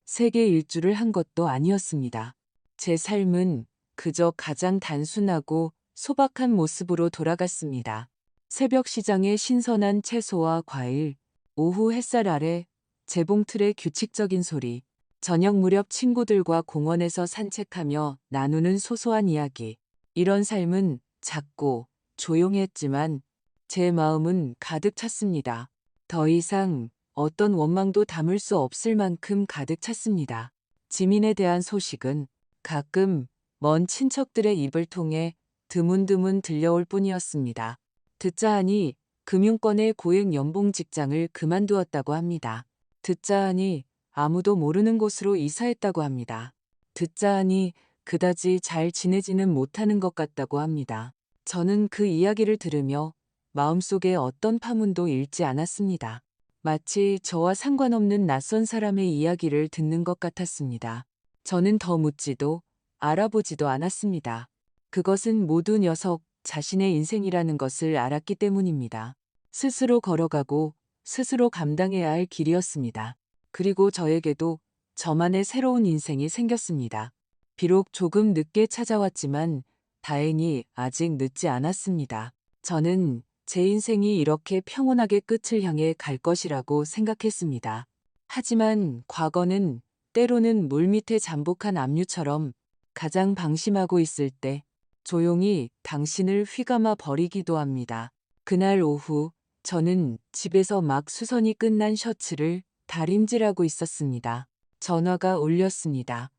세계 일주를 한 것도 아니었습니다. 제 삶은 그저 가장 단순하고 소박한 모습으로 돌아갔습니다. 새벽 시장의 신선한 채소와 과일, 오후 햇살 아래 재봉틀의 규칙적인 소리, 저녁 무렵 친구들과 공원에서 산책하며 나누는 소소한 이야기. 이런 삶은 작고 조용했지만 제 마음은 가득 찼습니다. 더 이상 어떤 원망도 담을 수 없을 만큼 가득 찼습니다. 지민에 대한 소식은 가끔 먼 친척들의 입을 통해 드문드문 들려올 뿐이었습니다. 듣자 하니 금융권의 고액 연봉 직장을 그만두었다고 합니다. 듣자 하니 아무도 모르는 곳으로 이사했다고 합니다. 듣자 하니 그다지 잘 지내지는 못하는 것 같다고 합니다. 저는 그 이야기를 들으며 마음속에 어떤 파문도 일지 않았습니다. 마치 저와 상관없는 낯선 사람의 이야기를 듣는 것 같았습니다. 저는 더 묻지도 알아보지도 않았습니다. 그것은 모두 녀석 자신의 인생이라는 것을 알았기 때문입니다. 스스로 걸어가고 스스로 감당해야 할 길이었습니다. 그리고 저에게도 저만의 새로운 인생이 생겼습니다. 비록 조금 늦게 찾아왔지만 다행히 아직 늦지 않았습니다. 저는 제 인생이 이렇게 평온하게 끝을 향해 갈 것이라고 생각했습니다. 하지만 과거는 때로는 물밑에 잠복한 압류처럼 가장 방심하고 있을 때 조용히 당신을 휘감아 버리기도 합니다. 그날 오후 저는 집에서 막 수선이 끝난 셔츠를 다림질하고 있었습니다. 전화가 울렸습니다.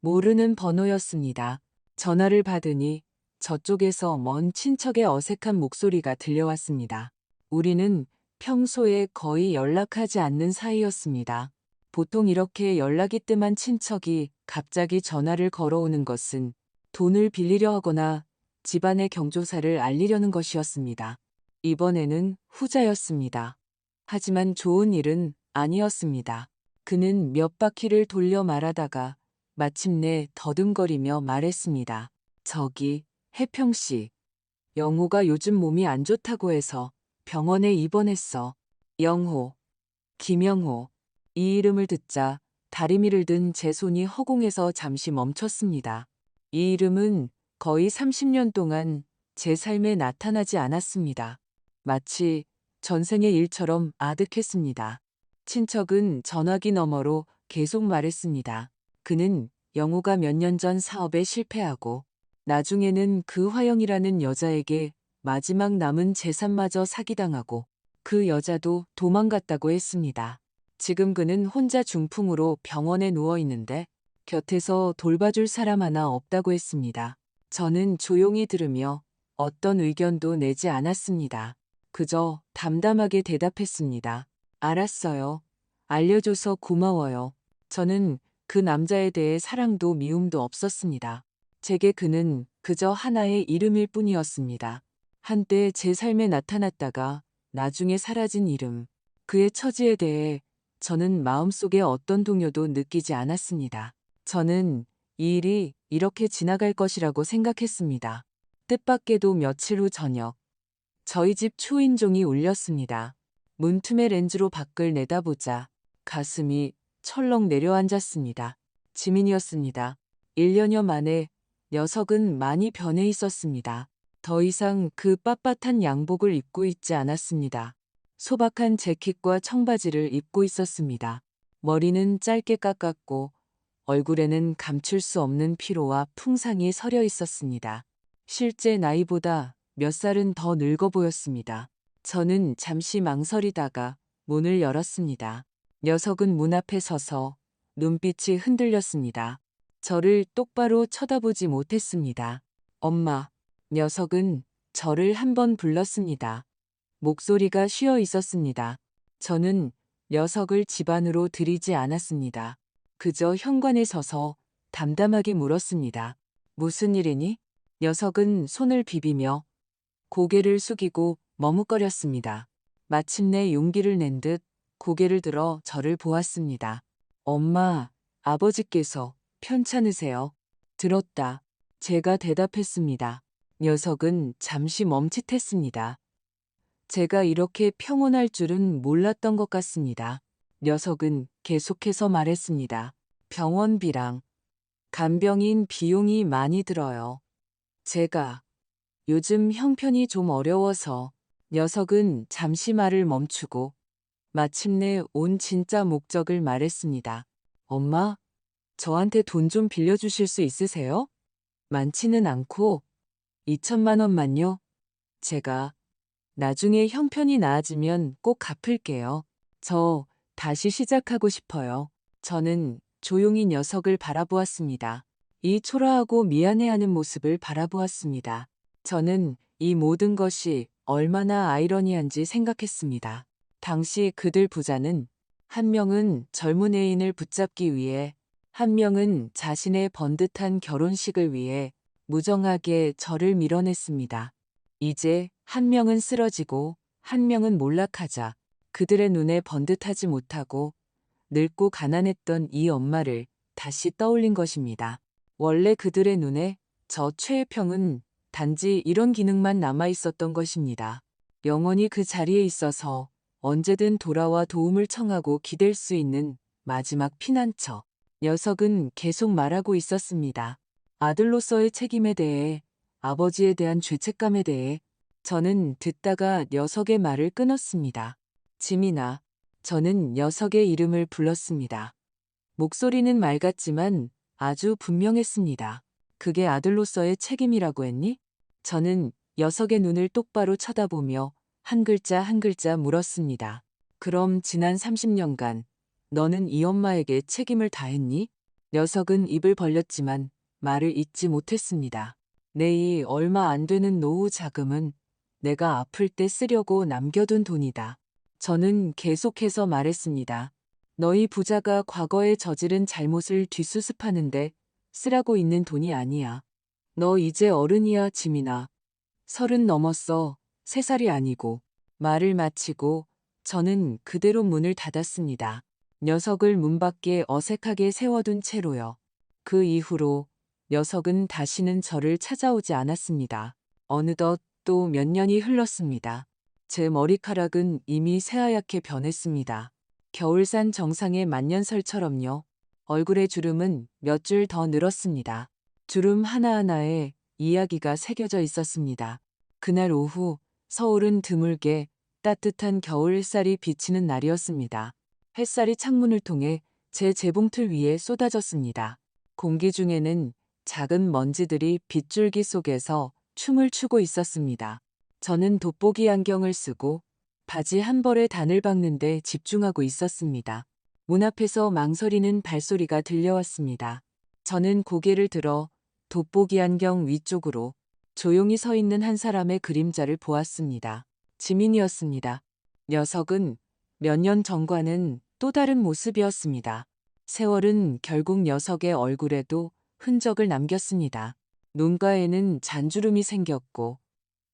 모르는 번호였습니다. 전화를 받으니 저쪽에서 먼 친척의 어색한 목소리가 들려왔습니다. 우리는 평소에 거의 연락하지 않는 사이였습니다. 보통 이렇게 연락이 뜸한 친척이 갑자기 전화를 걸어오는 것은 돈을 빌리려 하거나 집안의 경조사를 알리려는 것이었습니다. 이번에는 후자였습니다. 하지만 좋은 일은 아니었습니다. 그는 몇 바퀴를 돌려 말하다가 마침내 더듬거리며 말했습니다. 저기, 혜평씨. 영호가 요즘 몸이 안 좋다고 해서 병원에 입원했어. 영호, 김영호. 이 이름을 듣자 다리미를 든 제 손이 허공에서 잠시 멈췄습니다. 이 이름은 거의 30년 동안 제 삶에 나타나지 않았습니다. 마치 전생의 일처럼 아득했습니다. 친척은 전화기 너머로 계속 말했습니다. 그는 영호가 몇 년 전 사업에 실패하고 나중에는 그 화영이라는 여자에게 마지막 남은 재산마저 사기당하고 그 여자도 도망갔다고 했습니다. 지금 그는 혼자 중풍으로 병원에 누워 있는데 곁에서 돌봐줄 사람 하나 없다고 했습니다. 저는 조용히 들으며 어떤 의견도 내지 않았습니다. 그저 담담하게 대답했습니다. 알았어요. 알려줘서 고마워요. 저는 그 남자에 대해 사랑도 미움도 없었습니다. 제게 그는 그저 하나의 이름일 뿐이었습니다. 한때 제 삶에 나타났다가 나중에 사라진 이름. 그의 처지에 대해 저는 마음속에 어떤 동요도 느끼지 않았습니다. 저는 이 일이 이렇게 지나갈 것이라고 생각했습니다. 뜻밖에도 며칠 후 저녁, 저희 집 초인종이 울렸습니다. 문틈의 렌즈로 밖을 내다보자 가슴이 철렁 내려앉았습니다. 지민이었습니다. 1년여 만에 녀석은 많이 변해 있었습니다. 더 이상 그 빳빳한 양복을 입고 있지 않았습니다. 소박한 재킷과 청바지를 입고 있었습니다. 머리는 짧게 깎았고 얼굴에는 감출 수 없는 피로와 풍상이 서려 있었습니다. 실제 나이보다 몇 살은 더 늙어 보였습니다. 저는 잠시 망설이다가 문을 열었습니다. 녀석은 문 앞에 서서 눈빛이 흔들렸습니다. 저를 똑바로 쳐다보지 못했습니다. 엄마. 녀석은 저를 한 번 불렀습니다. 목소리가 쉬어 있었습니다. 저는 녀석을 집 안으로 들이지 않았습니다. 그저 현관에 서서 담담하게 물었습니다. 무슨 일이니? 녀석은 손을 비비며 고개를 숙이고 머뭇거렸습니다. 마침내 용기를 낸 듯 고개를 들어 저를 보았습니다. 엄마, 아버지께서 편찮으세요? 들었다. 제가 대답했습니다. 녀석은 잠시 멈칫했습니다. 제가 이렇게 평온할 줄은 몰랐던 것 같습니다. 녀석은 계속해서 말했습니다. 병원비랑 간병인 비용이 많이 들어요. 제가 요즘 형편이 좀 어려워서. 녀석은 잠시 말을 멈추고 마침내 온 진짜 목적을 말했습니다. 엄마, 저한테 돈 좀 빌려주실 수 있으세요? 많지는 않고 2천만 원만요. 제가 나중에 형편이 나아지면 꼭 갚을게요. 저 다시 시작하고 싶어요. 저는 조용히 녀석을 바라보았습니다. 이 초라하고 미안해하는 모습을 바라보았습니다. 저는 이 모든 것이 얼마나 아이러니한지 생각했습니다. 당시 그들 부자는 한 명은 젊은 애인을 붙잡기 위해, 한 명은 자신의 번듯한 결혼식을 위해 무정하게 저를 밀어냈습니다. 이제 한 명은 쓰러지고 한 명은 몰락하자 그들의 눈에 번듯하지 못하고 늙고 가난했던 이 엄마를 다시 떠올린 것입니다. 원래 그들의 눈에 저 최혜평은 단지 이런 기능만 남아 있었던 것입니다. 영원히 그 자리에 있어서 언제든 돌아와 도움을 청하고 기댈 수 있는 마지막 피난처. 녀석은 계속 말하고 있었습니다. 아들로서의 책임에 대해, 아버지에 대한 죄책감에 대해. 저는 듣다가 녀석의 말을 끊었습니다. 지민아. 저는 녀석의 이름을 불렀습니다. 목소리는 맑았지만 아주 분명했습니다. 그게 아들로서의 책임이라고 했니? 저는 녀석의 눈을 똑바로 쳐다보며 한 글자 한 글자 물었습니다. 그럼 지난 30년간 너는 이 엄마에게 책임을 다했니? 녀석은 입을 벌렸지만 말을 잇지 못했습니다. 내 이 얼마 안 되는 노후 자금은 내가 아플 때 쓰려고 남겨둔 돈이다. 저는 계속해서 말했습니다. 너희 부자가 과거에 저지른 잘못을 뒷수습하는데 쓰라고 있는 돈이 아니야. 너 이제 어른이야, 지민아. 30 넘었어. 3살이 아니고. 말을 마치고 저는 그대로 문을 닫았습니다. 녀석을 문 밖에 어색하게 세워둔 채로요. 그 이후로 녀석은 다시는 저를 찾아오지 않았습니다. 어느덧 또 몇 년이 흘렀습니다. 제 머리카락은 이미 새하얗게 변했습니다. 겨울산 정상의 만년설처럼요. 얼굴의 주름은 몇 줄 더 늘었습니다. 주름 하나하나에 이야기가 새겨져 있었습니다. 그날 오후 서울은 드물게 따뜻한 겨울 햇살이 비치는 날이었습니다. 햇살이 창문을 통해 제 재봉틀 위에 쏟아졌습니다. 공기 중에는 작은 먼지들이 빗줄기 속에서 춤을 추고 있었습니다. 저는 돋보기 안경을 쓰고 바지 한 벌에 단을 박는 데 집중하고 있었습니다. 문 앞에서 망설이는 발소리가 들려왔습니다. 저는 고개를 들어 돋보기 안경 위쪽으로 조용히 서 있는 한 사람의 그림자를 보았습니다. 지민이었습니다. 녀석은 몇 년 전과는 또 다른 모습이었습니다. 세월은 결국 녀석의 얼굴에도 흔적을 남겼습니다. 눈가에는 잔주름이 생겼고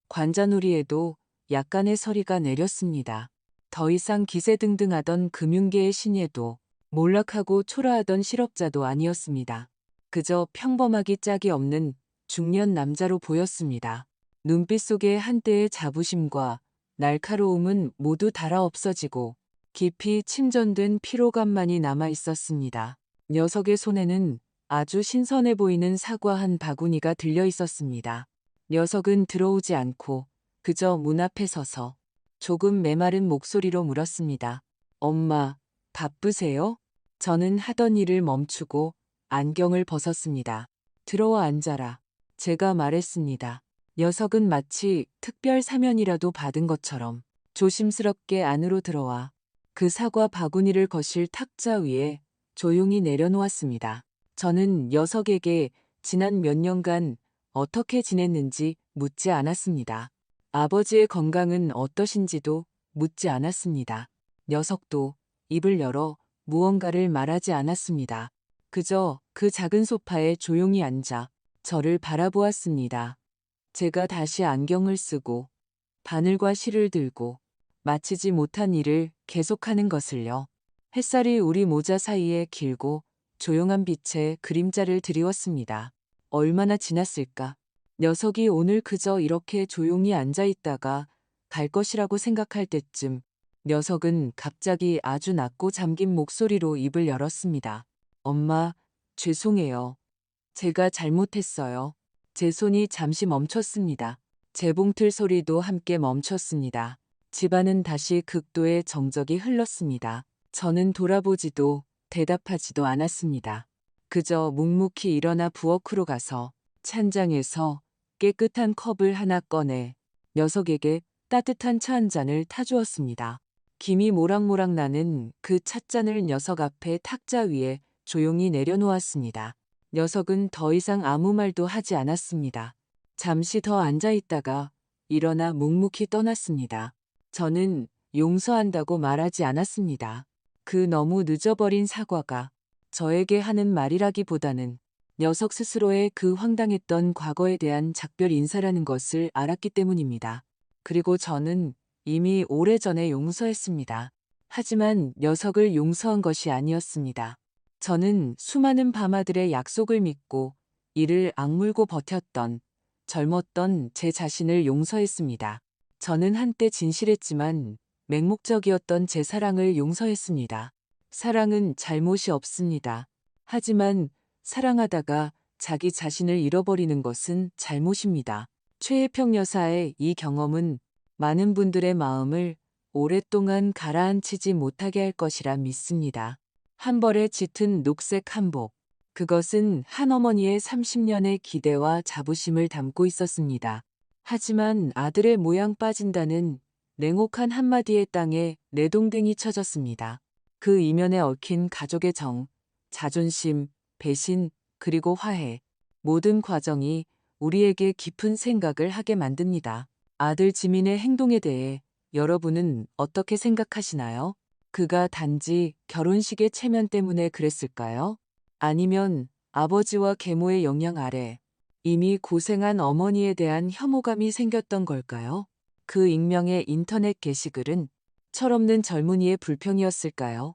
관자놀이에도 약간의 서리가 내렸습니다. 더 이상 기세등등하던 금융계의 신예도 몰락하고 초라하던 실업자도 아니었습니다. 그저 평범하기 짝이 없는 중년 남자로 보였습니다. 눈빛 속에 한때의 자부심과 날카로움은 모두 닳아 없어지고 깊이 침전된 피로감만이 남아 있었습니다. 녀석의 손에는 아주 신선해 보이는 사과 한 바구니가 들려 있었습니다. 녀석은 들어오지 않고 그저 문 앞에 서서 조금 메마른 목소리로 물었습니다. 엄마, 바쁘세요? 저는 하던 일을 멈추고 안경을 벗었습니다. 들어와 앉아라. 제가 말했습니다. 녀석은 마치 특별 사면이라도 받은 것처럼 조심스럽게 안으로 들어와 그 사과 바구니를 거실 탁자 위에 조용히 내려놓았습니다. 저는 녀석에게 지난 몇 년간 어떻게 지냈는지 묻지 않았습니다. 아버지의 건강은 어떠신지도 묻지 않았습니다. 녀석도 입을 열어 무언가를 말하지 않았습니다. 그저 그 작은 소파에 조용히 앉아 저를 바라보았습니다. 제가 다시 안경을 쓰고 바늘과 실을 들고 마치지 못한 일을 계속하는 것을요. 햇살이 우리 모자 사이에 길고 조용한 빛에 그림자를 드리웠습니다. 얼마나 지났을까? 녀석이 오늘 그저 이렇게 조용히 앉아 있다가 갈 것이라고 생각할 때쯤 녀석은 갑자기 아주 낮고 잠긴 목소리로 입을 열었습니다. 엄마, 죄송해요. 제가 잘못했어요. 제 손이 잠시 멈췄습니다. 재봉틀 소리도 함께 멈췄습니다. 집안은 다시 극도의 정적이 흘렀습니다. 저는 돌아보지도 대답하지도 않았습니다. 그저 묵묵히 일어나 부엌으로 가서 찬장에서 깨끗한 컵을 하나 꺼내 녀석에게 따뜻한 차 한 잔을 타주었습니다. 김이 모락모락 나는 그 찻잔을 녀석 앞에 탁자 위에 조용히 내려놓았습니다. 녀석은 더 이상 아무 말도 하지 않았습니다. 잠시 더 앉아 있다가 일어나 묵묵히 떠났습니다. 저는 용서한다고 말하지 않았습니다. 그 너무 늦어버린 사과가 저에게 하는 말이라기보다는 녀석 스스로의 그 황당했던 과거에 대한 작별 인사라는 것을 알았기 때문입니다. 그리고 저는 이미 오래전에 용서했습니다. 하지만 녀석을 용서한 것이 아니었습니다. 저는 수많은 밤아들의 약속을 믿고 이를 악물고 버텼던 젊었던 제 자신을 용서했습니다. 저는 한때 진실했지만 맹목적이었던 제 사랑을 용서했습니다. 사랑은 잘못이 없습니다. 하지만 사랑하다가 자기 자신을 잃어버리는 것은 잘못입니다. 최혜평 여사의 이 경험은 많은 분들의 마음을 오랫동안 가라앉히지 못하게 할 것이라 믿습니다. 한 벌에 짙은 녹색 한복. 그것은 한 어머니의 30년의 기대와 자부심을 담고 있었습니다. 하지만 아들의 모양 빠진다는 냉혹한 한마디의 땅에 내동댕이 쳐졌습니다. 그 이면에 얽힌 가족의 정, 자존심, 배신, 그리고 화해. 모든 과정이 우리에게 깊은 생각을 하게 만듭니다. 아들 지민의 행동에 대해 여러분은 어떻게 생각하시나요? 그가 단지 결혼식의 체면 때문에 그랬을까요? 아니면 아버지와 계모의 영향 아래 이미 고생한 어머니에 대한 혐오감이 생겼던 걸까요? 그 익명의 인터넷 게시글은 철없는 젊은이의 불평이었을까요?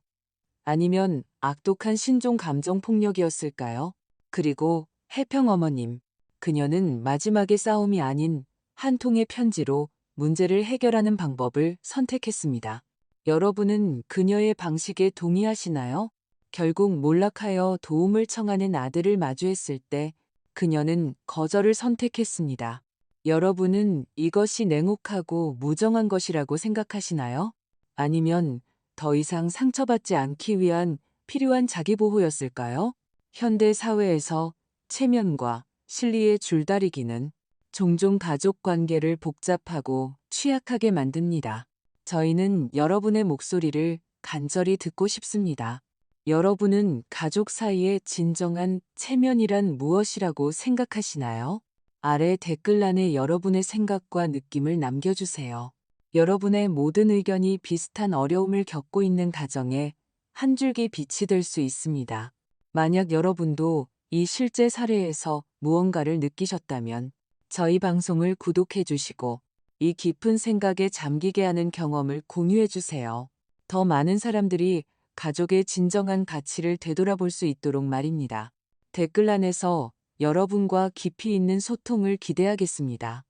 아니면 악독한 신종 감정 폭력이었을까요? 그리고 해평 어머님, 그녀는 마지막의 싸움이 아닌 한 통의 편지로 문제를 해결하는 방법을 선택했습니다. 여러분은 그녀의 방식에 동의하시나요? 결국 몰락하여 도움을 청하는 아들을 마주했을 때 그녀는 거절을 선택했습니다. 여러분은 이것이 냉혹하고 무정한 것이라고 생각하시나요? 아니면 더 이상 상처받지 않기 위한 필요한 자기보호였을까요? 현대 사회에서 체면과 실리의 줄다리기는 종종 가족 관계를 복잡하고 취약하게 만듭니다. 저희는 여러분의 목소리를 간절히 듣고 싶습니다. 여러분은 가족 사이의 진정한 체면이란 무엇이라고 생각하시나요? 아래 댓글란에 여러분의 생각과 느낌을 남겨주세요. 여러분의 모든 의견이 비슷한 어려움을 겪고 있는 가정에 한 줄기 빛이 될 수 있습니다. 만약 여러분도 이 실제 사례에서 무언가를 느끼셨다면 저희 방송을 구독해 주시고 이 깊은 생각에 잠기게 하는 경험을 공유해 주세요. 더 많은 사람들이 가족의 진정한 가치를 되돌아볼 수 있도록 말입니다. 댓글란에서 여러분과 깊이 있는 소통을 기대하겠습니다.